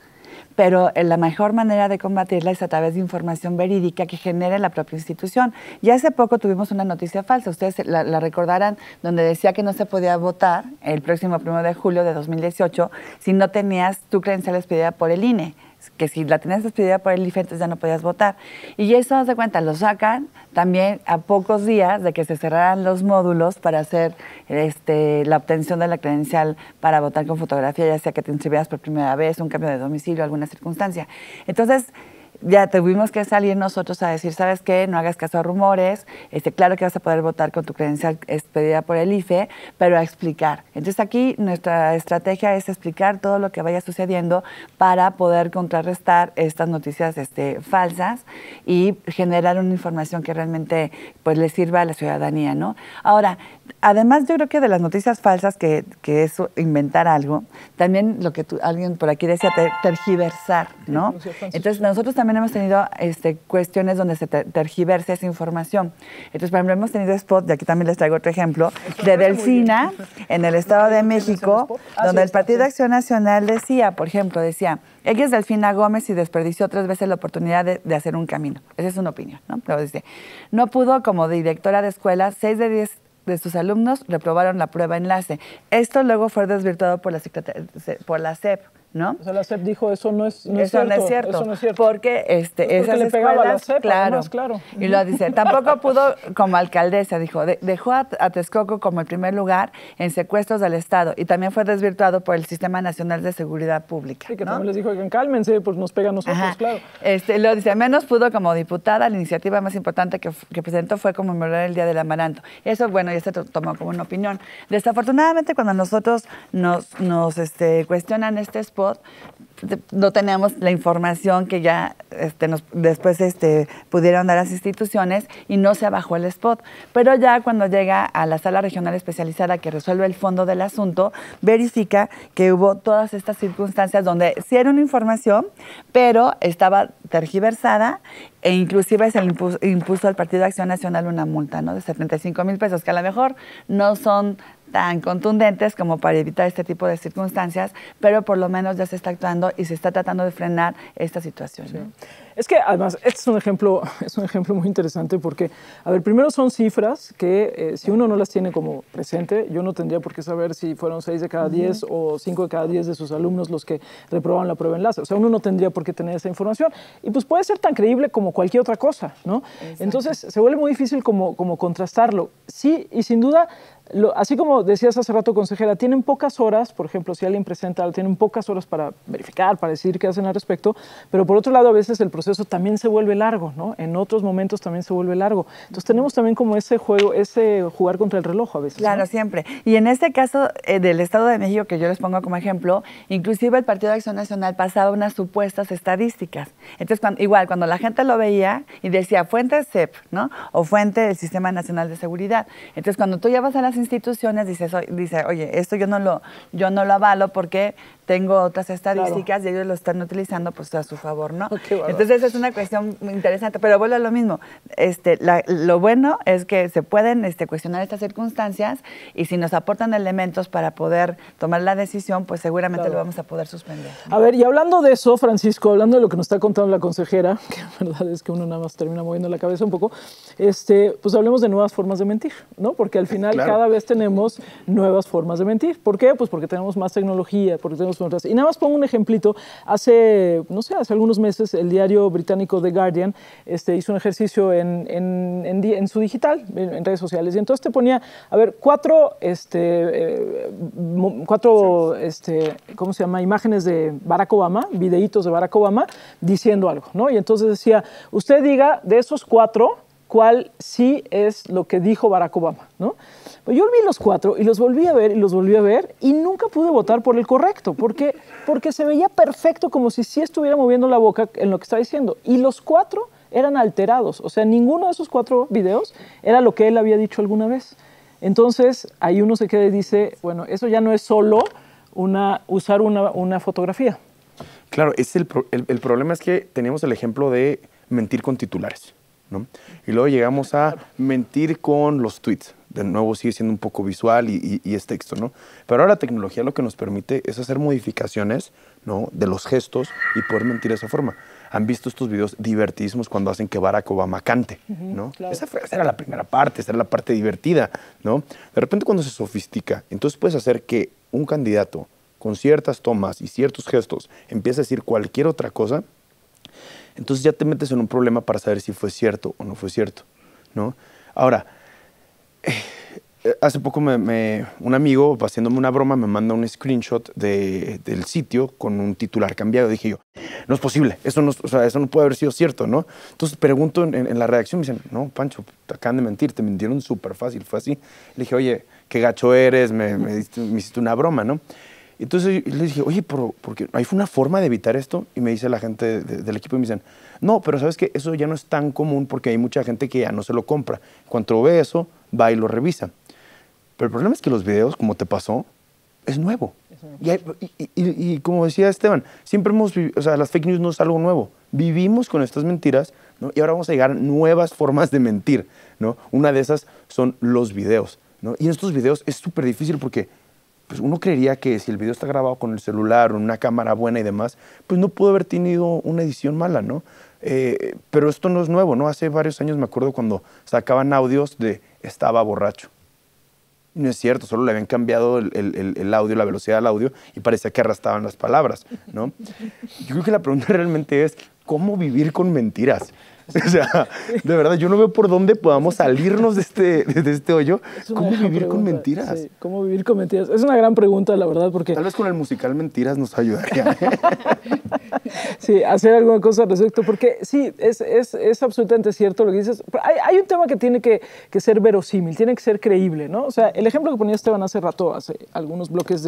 pero la mejor manera de combatirla es a través de información verídica que genere la propia institución. Ya hace poco tuvimos una noticia falsa, ustedes la recordarán, donde decía que no se podía votar el próximo 1 de julio de 2018 si no tenías tu credencial expedida por el INE, que si la tenías expedida por el IFE, entonces ya no podías votar. Y eso, haz de cuenta, lo sacan también a pocos días de que se cerraran los módulos para hacer la obtención de la credencial para votar con fotografía, ya sea que te inscribieras por primera vez, un cambio de domicilio, alguna circunstancia. Entonces, ya tuvimos que salir nosotros a decir, ¿sabes qué? No hagas caso a rumores, claro que vas a poder votar con tu credencial expedida por el IFE, pero a explicar. Entonces aquí nuestra estrategia es explicar todo lo que vaya sucediendo para poder contrarrestar estas noticias falsas y generar una información que realmente pues le sirva a la ciudadanía, ¿no? Ahora, además yo creo que de las noticias falsas, que es inventar algo, también lo que alguien por aquí decía, tergiversar, ¿no? Entonces nosotros también hemos tenido cuestiones donde se tergiversa esa información. Entonces, por ejemplo, hemos tenido spot, y aquí también les traigo otro ejemplo, de Delfina, en el Estado de México, donde el Partido de Acción Nacional decía, por ejemplo, ella es Delfina Gómez y desperdició 3 veces la oportunidad de hacer un camino. Esa es una opinión, ¿no? Pero dice, no pudo como directora de escuela, 6 de 10 de sus alumnos reprobaron la prueba enlace. Esto luego fue desvirtuado por la SEP, ¿no? O sea, la SEP dijo, eso no es cierto. Eso no es cierto. Porque esas le pegaba a la escuelas, SEP, claro. Además, claro. Y lo dice, tampoco pudo como alcaldesa, dijo, dejó a Texcoco como el primer lugar en secuestros del Estado y también fue desvirtuado por el Sistema Nacional de Seguridad Pública. Sí, que ¿no? también les dijo, cálmense, pues nos pega a nosotros, claro. Lo dice, menos pudo como diputada, la iniciativa más importante que presentó fue conmemorar el Día del Amaranto. Eso, bueno, ya se tomó como una opinión. Desafortunadamente, cuando nosotros nos cuestionan este spot, no teníamos la información que ya después pudieron dar las instituciones y no se bajó el spot. Pero ya cuando llega a la sala regional especializada que resuelve el fondo del asunto, verifica que hubo todas estas circunstancias donde sí era una información, pero estaba tergiversada e inclusive se le impuso al Partido de Acción Nacional una multa, ¿no?, de 75,000 pesos, que a lo mejor no son tan contundentes como para evitar este tipo de circunstancias, pero por lo menos ya se está actuando y se está tratando de frenar esta situación. Sí. ¿No? Es que además, este es un ejemplo muy interesante porque, a ver, primero son cifras que si uno no las tiene como presente, yo no tendría por qué saber si fueron 6 de cada 10 o 5 de cada 10 de sus alumnos los que reprobaron la prueba enlace. O sea, uno no tendría por qué tener esa información. Y pues puede ser tan creíble como cualquier otra cosa, ¿no? Exacto. Entonces, se vuelve muy difícil como contrastarlo. Sí, y sin duda, así como decías hace rato, consejera, tienen pocas horas, por ejemplo, si alguien presenta, tienen pocas horas para verificar, para decidir qué hacen al respecto, pero por otro lado, a veces el proceso también se vuelve largo, ¿no? En otros momentos también se vuelve largo. Entonces tenemos también como ese juego, ese jugar contra el reloj a veces. Claro, ¿no? Siempre. Y en este caso del Estado de México, que yo les pongo como ejemplo, inclusive el Partido de Acción Nacional pasaba unas supuestas estadísticas. Entonces, cuando la gente lo veía y decía fuente CEP, ¿no? O fuente del Sistema Nacional de Seguridad. Entonces, cuando tú llevas a las instituciones, dice, oye, esto yo no lo avalo porque tengo otras estadísticas, claro, y ellos lo están utilizando pues a su favor, ¿no? Entonces es una cuestión muy interesante, pero vuelvo a lo mismo. Lo bueno es que se pueden cuestionar estas circunstancias y si nos aportan elementos para poder tomar la decisión, pues seguramente claro, lo vamos a poder suspender, ¿no? A ver, y hablando de eso, Francisco, hablando de lo que nos está contando la consejera, que la verdad es que uno nada más termina moviendo la cabeza un poco, pues hablemos de nuevas formas de mentir, ¿no? Porque al final claro, cada vez tenemos nuevas formas de mentir. ¿Por qué? Pues porque tenemos más tecnología, porque tenemos otras. Y nada más pongo un ejemplito. Hace algunos meses, el diario británico The Guardian hizo un ejercicio en su digital, en redes sociales, y entonces te ponía, a ver, cuatro ¿cómo se llama? Imágenes de Barack Obama, videitos de Barack Obama, diciendo algo, ¿no? Y entonces decía, usted diga de esos 4, ¿cuál sí es lo que dijo Barack Obama, ¿no? Pues yo vi los 4 y los volví a ver y nunca pude votar por el correcto, porque se veía perfecto, como si sí estuviera moviendo la boca en lo que está diciendo. Y los 4 eran alterados, o sea, ninguno de esos 4 videos era lo que él había dicho alguna vez. Entonces, ahí uno se queda y dice, bueno, eso ya no es solo usar una fotografía. Claro, el problema es que tenemos el ejemplo de mentir con titulares. ¿no? Y luego llegamos a mentir con los tweets. De nuevo sigue siendo un poco visual y es texto, ¿no? Pero ahora la tecnología lo que nos permite es hacer modificaciones, ¿no?, de los gestos y poder mentir de esa forma. Han visto estos videos divertidísimos cuando hacen que Barack Obama cante, ¿no? Claro. Esa era la primera parte, esa era la parte divertida, ¿no? De repente cuando se sofistica, entonces puedes hacer que un candidato con ciertas tomas y ciertos gestos empiece a decir cualquier otra cosa, entonces ya te metes en un problema para saber si fue cierto o no fue cierto, ¿no? Ahora, hace poco un amigo, haciéndome una broma, me manda un screenshot del sitio con un titular cambiado. Dije yo, no es posible, eso no puede haber sido cierto, ¿no? Entonces pregunto en la redacción, me dicen, no, Pancho, te acaban de mentir, te mintieron súper fácil, fue así. Le dije, oye, qué gacho eres, me hiciste una broma, ¿no? Entonces le dije, oye, porque ¿hay una forma de evitar esto? Y me dice la gente del equipo, y me dicen, no, pero ¿sabes qué? Eso ya no es tan común porque hay mucha gente que ya no se lo compra. Cuando ve eso, va y lo revisa. Pero el problema es que los videos, como te pasó, es nuevo. Y como decía Esteban, siempre las fake news no es algo nuevo. Vivimos con estas mentiras, ¿no? Y ahora vamos a llegar a nuevas formas de mentir, ¿no? Una de esas son los videos, ¿no? Y en estos videos es súper difícil porque pues uno creería que si el video está grabado con el celular o en una cámara buena y demás, pues no pudo haber tenido una edición mala, ¿no? Pero esto no es nuevo, ¿no? Hace varios años me acuerdo cuando sacaban audios de estaba borracho. No es cierto, solo le habían cambiado el audio, la velocidad del audio, y parecía que arrastraban las palabras, ¿no? Yo creo que la pregunta realmente es, ¿cómo vivir con mentiras? O sea, de verdad, yo no veo por dónde podamos salirnos de este hoyo. ¿Cómo vivir con mentiras? Sí, ¿cómo vivir con mentiras? Es una gran pregunta, la verdad, porque... Tal vez con el musical Mentiras nos ayudaría. Sí, hacer alguna cosa al respecto, porque sí, es absolutamente cierto lo que dices. Hay un tema que tiene que ser verosímil, tiene que ser creíble, ¿no? O sea, el ejemplo que ponía Esteban hace rato, hace algunos bloques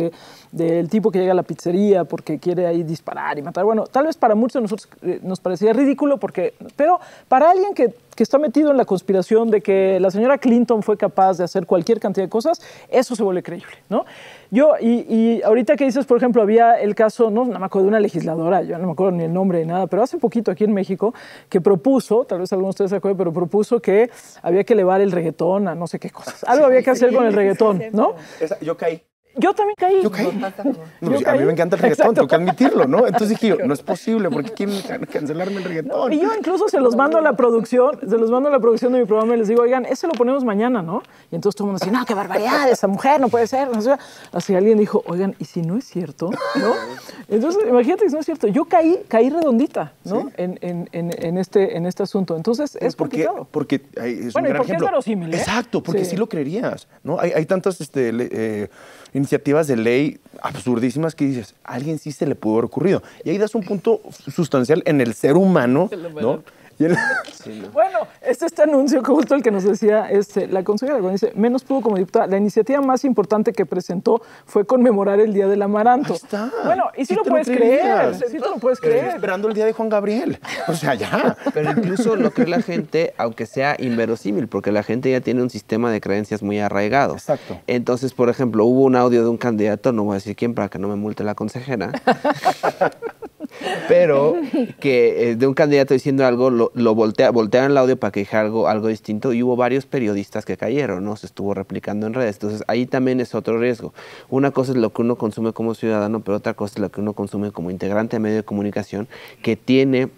del tipo que llega a la pizzería porque quiere ahí disparar y matar. Bueno, tal vez para muchos de nosotros nos parecía ridículo, pero para alguien que está metido en la conspiración de que la señora Clinton fue capaz de hacer cualquier cantidad de cosas, eso se vuelve creíble, ¿no? Y ahorita que dices, por ejemplo, había el caso, no me acuerdo, de una legisladora, yo no me acuerdo ni el nombre ni nada, pero hace poquito aquí en México, que propuso, tal vez algunos de ustedes se acuerdan, pero propuso que había que elevar el reggaetón a no sé qué cosas. Algo había que hacer con el reggaetón, ¿no? Yo caí. Yo también caí. Yo caí. A mí me encanta el reggaetón, tengo que admitirlo, ¿no? Entonces dije yo, no es posible, porque quieren cancelarme el reggaetón. Y yo incluso se los mando a la producción de mi programa y les digo, oigan, ese lo ponemos mañana, ¿no? Y entonces todo el mundo dice, no, qué barbaridad, esa mujer no puede ser. No sé. Así alguien dijo, oigan, ¿y si no es cierto? ¿No? Entonces, imagínate que no es cierto. Yo caí redondita, ¿no? ¿Sí? En este asunto. Entonces, es complicado. Porque es bueno, un gran ¿y por qué ejemplo. es verosímil, Exacto, porque sí lo creerías, ¿no? Hay tantas iniciativas de ley absurdísimas que dices, a alguien sí se le pudo haber ocurrido. Y ahí das un punto sustancial en el ser humano, ¿no? Sí. Bueno, este anuncio, que justo el que nos decía la consejera, cuando dice, menos pudo como diputada, la iniciativa más importante que presentó fue conmemorar el Día del Amaranto. Ahí está. Bueno, y sí lo puedes creer, sí te lo puedes creer. Esperando el día de Juan Gabriel. O sea, ya. Pero incluso lo cree la gente, aunque sea inverosímil, porque la gente ya tiene un sistema de creencias muy arraigado. Exacto. Entonces, por ejemplo, hubo un audio de un candidato, no voy a decir quién para que no me multe la consejera, pero que de un candidato diciendo algo, lo voltearon el audio para que dijera algo distinto, y hubo varios periodistas que cayeron, ¿no? Se estuvo replicando en redes. Entonces ahí también es otro riesgo. Una cosa es lo que uno consume como ciudadano, pero otra cosa es lo que uno consume como integrante de medio de comunicación que tiene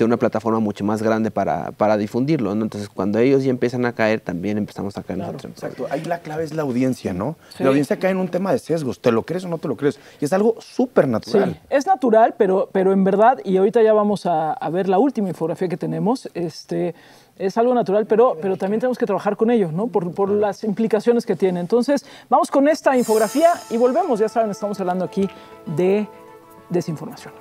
una plataforma mucho más grande para difundirlo, ¿no? Entonces, cuando ellos ya empiezan a caer, también empezamos a caer nosotros. Exacto. Ahí la clave es la audiencia, ¿no? Sí. La audiencia cae en un tema de sesgos. ¿Te lo crees o no te lo crees? Y es algo súper natural. Sí, es natural, pero en verdad, y ahorita ya vamos a ver la última infografía que tenemos, es algo natural, pero también tenemos que trabajar con ello, ¿no? Por las implicaciones que tiene. Entonces, vamos con esta infografía y volvemos. Ya saben, estamos hablando aquí de desinformación.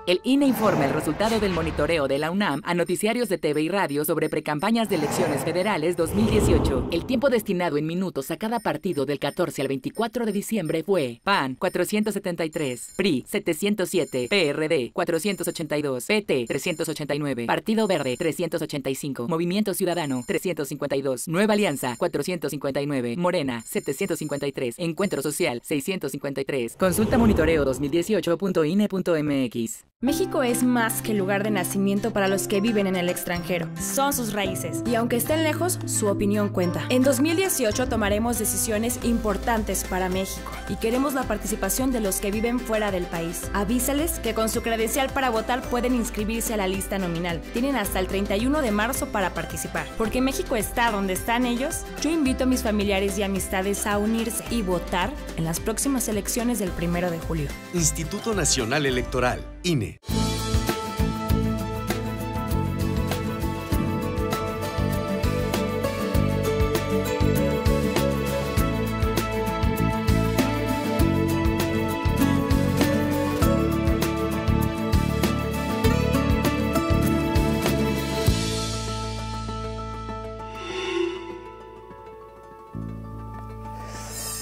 El INE informa el resultado del monitoreo de la UNAM a noticiarios de TV y radio sobre precampañas de elecciones federales 2018. El tiempo destinado en minutos a cada partido del 14 al 24 de diciembre fue: PAN 473, PRI 707, PRD 482, PT 389, Partido Verde 385, Movimiento Ciudadano 352, Nueva Alianza 459, Morena 753, Encuentro Social 653. Consulta monitoreo2018.ine.mx. México es más que lugar de nacimiento para los que viven en el extranjero. Son sus raíces. Y aunque estén lejos, su opinión cuenta. En 2018 tomaremos decisiones importantes para México. Y queremos la participación de los que viven fuera del país. Avísales que con su credencial para votar pueden inscribirse a la lista nominal. Tienen hasta el 31 de marzo para participar. Porque México está donde están ellos. Yo invito a mis familiares y amistades a unirse y votar en las próximas elecciones del 1 de julio. Instituto Nacional Electoral, INE.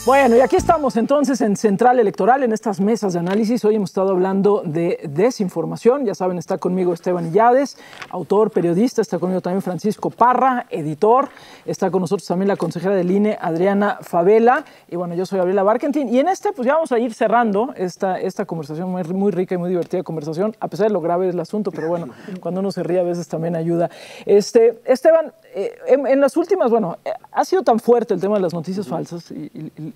Bueno, y aquí estamos entonces en Central Electoral, en estas mesas de análisis. Hoy hemos estado hablando de desinformación. Ya saben, está conmigo Esteban Illades, autor, periodista. Está conmigo también Francisco Parra, editor. Está con nosotros también la consejera del INE, Adriana Favela. Y bueno, yo soy Gabriela Barkentin. Y en pues ya vamos a ir cerrando esta conversación, muy rica y muy divertida conversación, a pesar de lo grave del asunto. Pero bueno, cuando uno se ríe a veces también ayuda. Esteban, en las últimas, ha sido tan fuerte el tema de las noticias falsas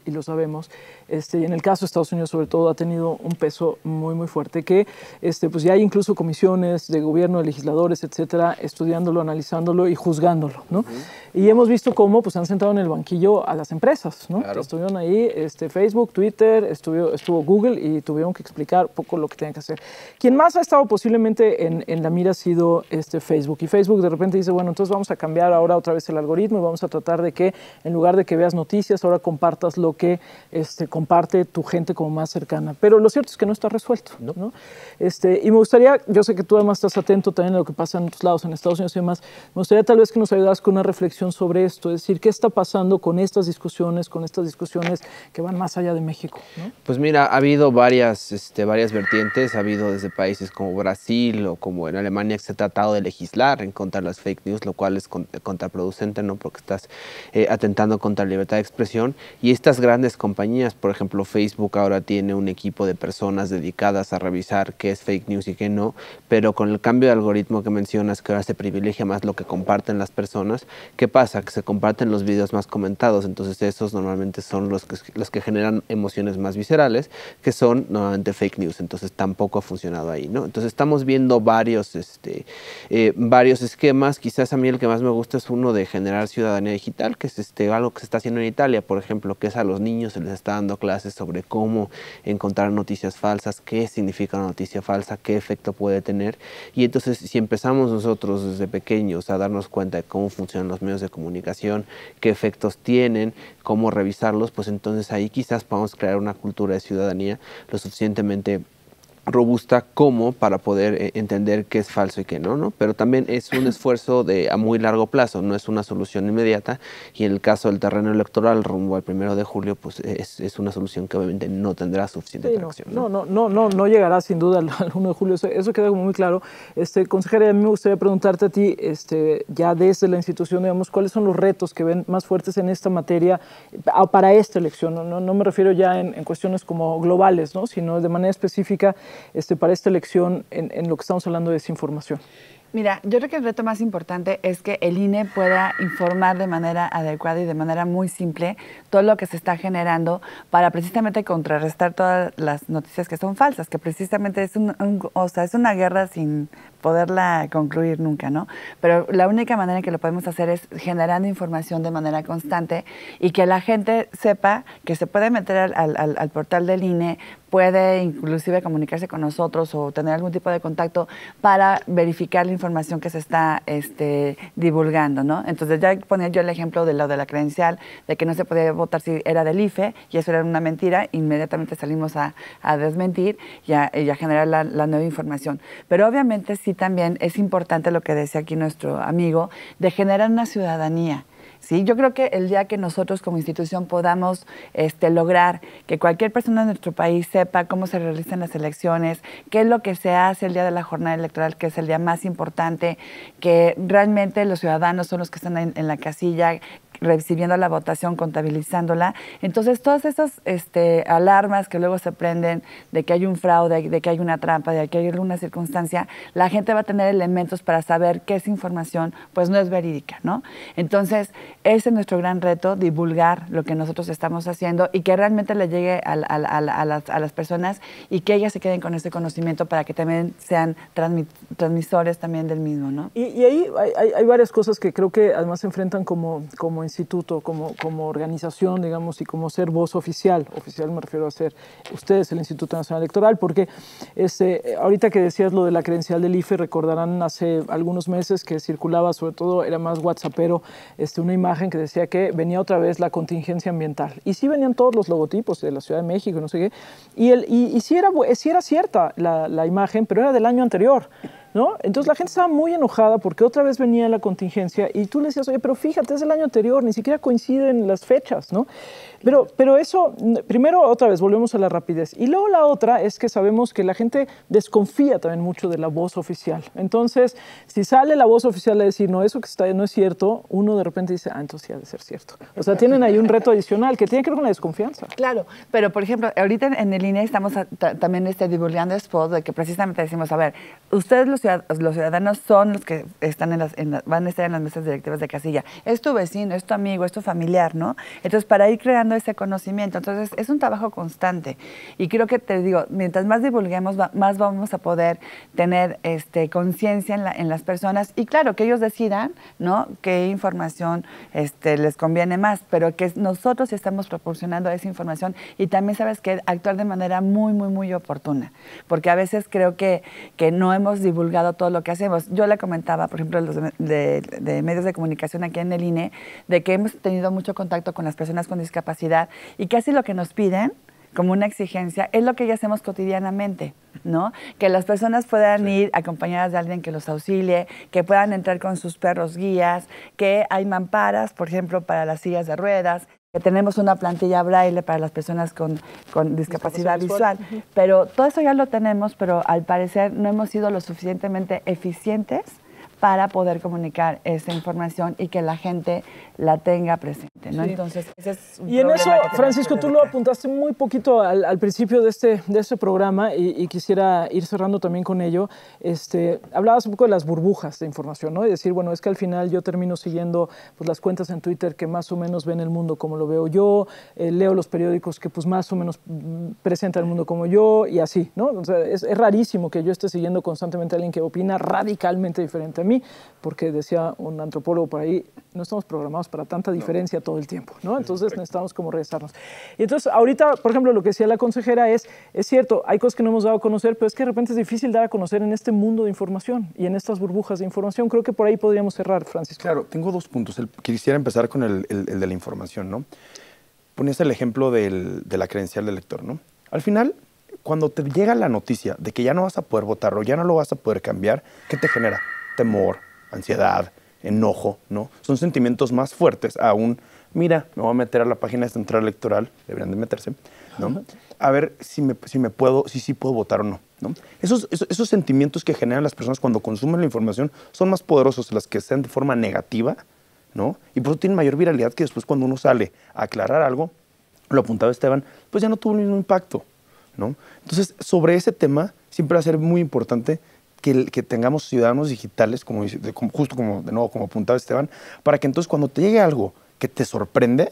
y lo sabemos, y en el caso de Estados Unidos sobre todo ha tenido un peso muy muy fuerte que pues ya hay incluso comisiones de gobierno, de legisladores, etcétera, estudiándolo, analizándolo y juzgándolo, ¿no? Y hemos visto cómo pues han sentado en el banquillo a las empresas, ¿no? Claro. Estuvieron ahí Facebook, Twitter, estuvo Google y tuvieron que explicar un poco lo que tenían que hacer. Quien más ha estado posiblemente en la mira ha sido Facebook, y Facebook de repente dice, bueno, entonces vamos a cambiar ahora otra vez el algoritmo y vamos a tratar de que en lugar de que veas noticias, ahora compartas lo que comparte tu gente como más cercana. Pero lo cierto es que no está resuelto, ¿no? Y me gustaría, yo sé que tú además estás atento también a lo que pasa en otros lados, en Estados Unidos y demás, me gustaría tal vez que nos ayudaras con una reflexión sobre esto, es decir, ¿qué está pasando con estas discusiones que van más allá de México, ¿no? Pues mira, ha habido varias vertientes, ha habido desde países como Brasil o como en Alemania que se ha tratado de legislar en contra de las fake news, lo cual es contraproducente, ¿no? Porque estás atentando contra la libertad de expresión, y estas grandes compañías, por ejemplo Facebook ahora tiene un equipo de personas dedicadas a revisar qué es fake news y qué no, pero con el cambio de algoritmo que mencionas, que ahora se privilegia más lo que comparten las personas, ¿qué pasa? Que se comparten los videos más comentados, entonces esos normalmente son los que generan emociones más viscerales, que son normalmente fake news, entonces tampoco ha funcionado ahí, ¿no? Entonces estamos viendo varios esquemas. Quizás a mí el que más me gusta es uno de generar ciudadanía digital, que es algo que se está haciendo en Italia, por ejemplo, que es a los niños se les está dando clases sobre cómo encontrar noticias falsas, qué significa una noticia falsa, qué efecto puede tener. Y entonces si empezamos nosotros desde pequeños a darnos cuenta de cómo funcionan los medios de comunicación, qué efectos tienen, cómo revisarlos, pues entonces ahí quizás podamos crear una cultura de ciudadanía lo suficientemente robusta como para poder entender qué es falso y qué no, ¿no? Pero también es un esfuerzo a muy largo plazo, no es una solución inmediata, y en el caso del terreno electoral rumbo al 1 de julio, pues es una solución que obviamente no tendrá suficiente tracción. No llegará sin duda al 1 de julio, eso queda como muy claro. Consejera, a mí me gustaría preguntarte a ti, ya desde la institución, digamos, ¿cuáles son los retos que ven más fuertes en esta materia para esta elección? No me refiero ya en cuestiones como globales, ¿no? Sino de manera específica para esta elección en lo que estamos hablando de desinformación. Mira, yo creo que el reto más importante es que el INE pueda informar de manera adecuada y de manera muy simple todo lo que se está generando para precisamente contrarrestar todas las noticias que son falsas, que precisamente es es una guerra sin poderla concluir nunca, ¿no? Pero la única manera en que lo podemos hacer es generando información de manera constante y que la gente sepa que se puede meter al portal del INE, puede inclusive comunicarse con nosotros o tener algún tipo de contacto para verificar la información información que se está divulgando, ¿no? Entonces ya ponía yo el ejemplo de lo de la credencial, de que no se podía votar si era del IFE, y eso era una mentira, inmediatamente salimos a desmentir y a generar la nueva información. Pero obviamente sí también es importante lo que decía aquí nuestro amigo, de generar una ciudadanía. Sí, yo creo que el día que nosotros como institución podamos lograr que cualquier persona en nuestro país sepa cómo se realizan las elecciones, qué es lo que se hace el día de la jornada electoral, que es el día más importante, que realmente los ciudadanos son los que están en la casilla, recibiendo la votación, contabilizándola. Entonces, todas esas alarmas que luego se prenden de que hay un fraude, de que hay una trampa, de que hay alguna circunstancia, la gente va a tener elementos para saber que esa información pues no es verídica, ¿no? Entonces, ese es nuestro gran reto, divulgar lo que nosotros estamos haciendo y que realmente le llegue a las personas y que ellas se queden con ese conocimiento para que también sean transmisores también del mismo, ¿no? Y ahí hay varias cosas que creo que además se enfrentan como instituto, como organización, digamos, y como ser voz oficial me refiero a ser ustedes, el Instituto Nacional Electoral, porque ahorita que decías lo de la credencial del IFE, recordarán hace algunos meses que circulaba, sobre todo era más whatsappero, una imagen que decía que venía otra vez la contingencia ambiental, y sí venían todos los logotipos de la Ciudad de México y no sé qué, y sí era cierta la imagen, pero era del año anterior, ¿no? Entonces la gente estaba muy enojada porque otra vez venía la contingencia y tú le decías, oye, pero fíjate, es del año anterior, ni siquiera coinciden las fechas, ¿no? Pero eso, primero, otra vez, volvemos a la rapidez. Y luego la otra es que sabemos que la gente desconfía también mucho de la voz oficial. Entonces, si sale la voz oficial a decir, no, eso que está no es cierto, uno de repente dice, entonces sí ha de ser cierto. O sea, tienen ahí un reto adicional que tiene que ver con la desconfianza. Claro, pero por ejemplo, ahorita en el INE estamos también divulgando spots de que precisamente decimos, a ver, ustedes los ciudadanos son los que están van a estar en las mesas directivas de casilla. Es tu vecino, es tu amigo, es tu familiar, ¿no? Entonces, para ir creando ese conocimiento. Entonces, es un trabajo constante. Y creo que, te digo, mientras más divulguemos, más vamos a poder tener conciencia en las personas. Y claro, que ellos decidan, ¿no?, qué información les conviene más, pero que nosotros estamos proporcionando esa información y también, ¿sabes qué?, actuar de manera muy, muy, muy oportuna. Porque a veces creo que no hemos divulgado todo lo que hacemos. Yo le comentaba, por ejemplo, de medios de comunicación aquí en el INE, de que hemos tenido mucho contacto con las personas con discapacidad y casi lo que nos piden como una exigencia es lo que ya hacemos cotidianamente, ¿no? Que las personas puedan ir acompañadas de alguien que los auxilie, que puedan entrar con sus perros guías, que hay mamparas, por ejemplo, para las sillas de ruedas, que tenemos una plantilla braille para las personas con discapacidad visual. Pero todo eso ya lo tenemos, pero al parecer no hemos sido lo suficientemente eficientes para poder comunicar esa información y que la gente la tenga presente, ¿no? Sí. Entonces, ese es un y en eso, Francisco, tú lo apuntaste muy poquito al principio de este programa y quisiera ir cerrando también con ello. Hablabas un poco de las burbujas de información, ¿no? Y decir, bueno, es que al final yo termino siguiendo pues, las cuentas en Twitter que más o menos ven el mundo como lo veo yo, leo los periódicos que pues más o menos presentan el mundo como yo y así, ¿no? O sea, es rarísimo que yo esté siguiendo constantemente a alguien que opina radicalmente diferente a mí, porque decía un antropólogo por ahí, no estamos programados para tanta diferencia todo el tiempo, ¿no? Entonces necesitamos como regresarnos. Y entonces ahorita, por ejemplo, lo que decía la consejera es cierto, hay cosas que no hemos dado a conocer, pero es que de repente es difícil dar a conocer en este mundo de información y en estas burbujas de información. Creo que por ahí podríamos cerrar, Francisco. Claro, tengo dos puntos. Quisiera empezar con el de la información, ¿no? Ponías el ejemplo de la credencial del elector, ¿no? Al final, cuando te llega la noticia de que ya no vas a poder votar o ya no lo vas a poder cambiar, ¿qué te genera? Temor, ansiedad, enojo, ¿no? Son sentimientos más fuertes aún. Mira, me voy a meter a la página de Central Electoral, deberían de meterse, ¿no? A ver si puedo votar o no, ¿no? Esos sentimientos que generan las personas cuando consumen la información son más poderosos las que sean de forma negativa, ¿no? Y por eso tienen mayor viralidad que después cuando uno sale a aclarar algo, lo apuntaba Esteban, pues ya no tuvo el mismo impacto, ¿no? Entonces, sobre ese tema siempre va a ser muy importante que tengamos ciudadanos digitales, justo como apuntaba Esteban, para que entonces cuando te llegue algo que te sorprende,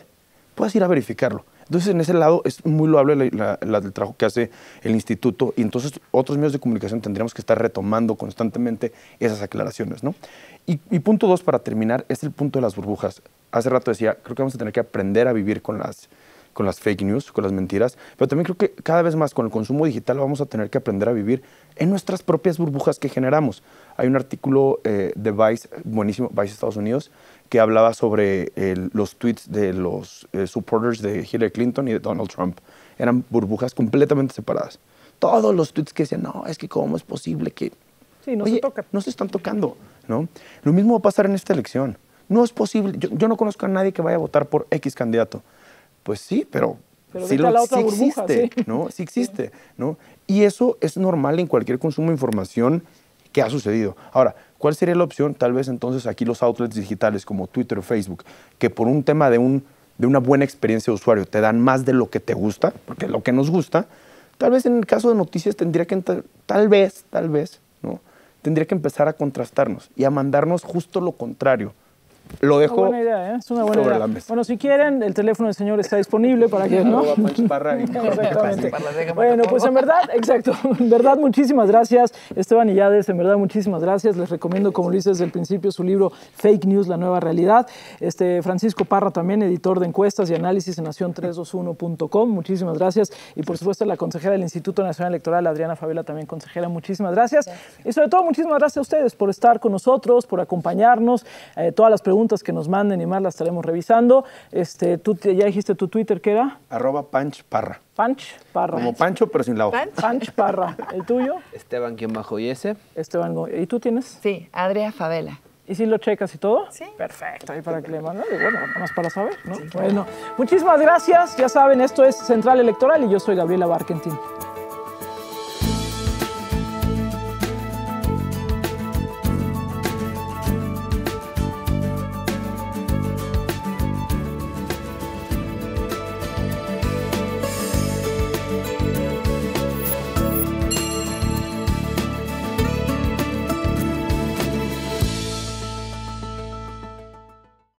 puedas ir a verificarlo. Entonces, en ese lado es muy loable el trabajo que hace el instituto y entonces otros medios de comunicación tendríamos que estar retomando constantemente esas aclaraciones, ¿no? Y punto 2, para terminar, es el punto de las burbujas. Hace rato decía, creo que vamos a tener que aprender a vivir con las con las fake news, con las mentiras, pero también creo que cada vez más con el consumo digital vamos a tener que aprender a vivir en nuestras propias burbujas que generamos. Hay un artículo de Vice, buenísimo, Vice Estados Unidos, que hablaba sobre los tweets de los supporters de Hillary Clinton y de Donald Trump. Eran burbujas completamente separadas. Todos los tweets que decían, no, es que cómo es posible que... Sí, no Oye, se tocan. no se están tocando, ¿no? Lo mismo va a pasar en esta elección. No es posible. Yo no conozco a nadie que vaya a votar por X candidato. Pues sí, pero sí, vete a la otra burbuja, existe, sí. ¿no? Sí existe, ¿no? Y eso es normal en cualquier consumo de información que ha sucedido. Ahora, ¿cuál sería la opción? Tal vez entonces aquí los outlets digitales como Twitter o Facebook, que por un tema de una buena experiencia de usuario te dan más de lo que te gusta, porque lo que nos gusta, tal vez en el caso de noticias tendría que, tal vez, ¿no? Tendría que empezar a contrastarnos y a mandarnos justo lo contrario. Lo dejo una buena idea, ¿eh? Es una buena sobre idea. la mesa. Bueno, si quieren, el teléfono del señor está disponible para que, ¿no? Exactamente. Bueno, pues en verdad, exacto, en verdad muchísimas gracias, Esteban Illades, en verdad muchísimas gracias. Les recomiendo, como lo hice desde el principio, su libro Fake News, la nueva realidad. Francisco Parra también, editor de encuestas y análisis en nacion321.com, muchísimas gracias. Y por supuesto la consejera del Instituto Nacional Electoral, Adriana Favela, también consejera, muchísimas gracias. Y sobre todo, muchísimas gracias a ustedes por estar con nosotros, por acompañarnos, todas las preguntas que nos manden y más las estaremos revisando. Tú ya dijiste tu Twitter, ¿qué era? @PanchParra. Panch Parra. Como Pancho, pero sin la O. Panch Parra. ¿El tuyo? Esteban-IS. Esteban, ¿y tú tienes? Sí, Adriana Favela. ¿Y si lo checas y todo? Sí. Perfecto, ahí para que le manden, bueno, nada más para saber, ¿no? Sí, bueno, muchísimas gracias. Ya saben, esto es Central Electoral y yo soy Gabriela Barkentin.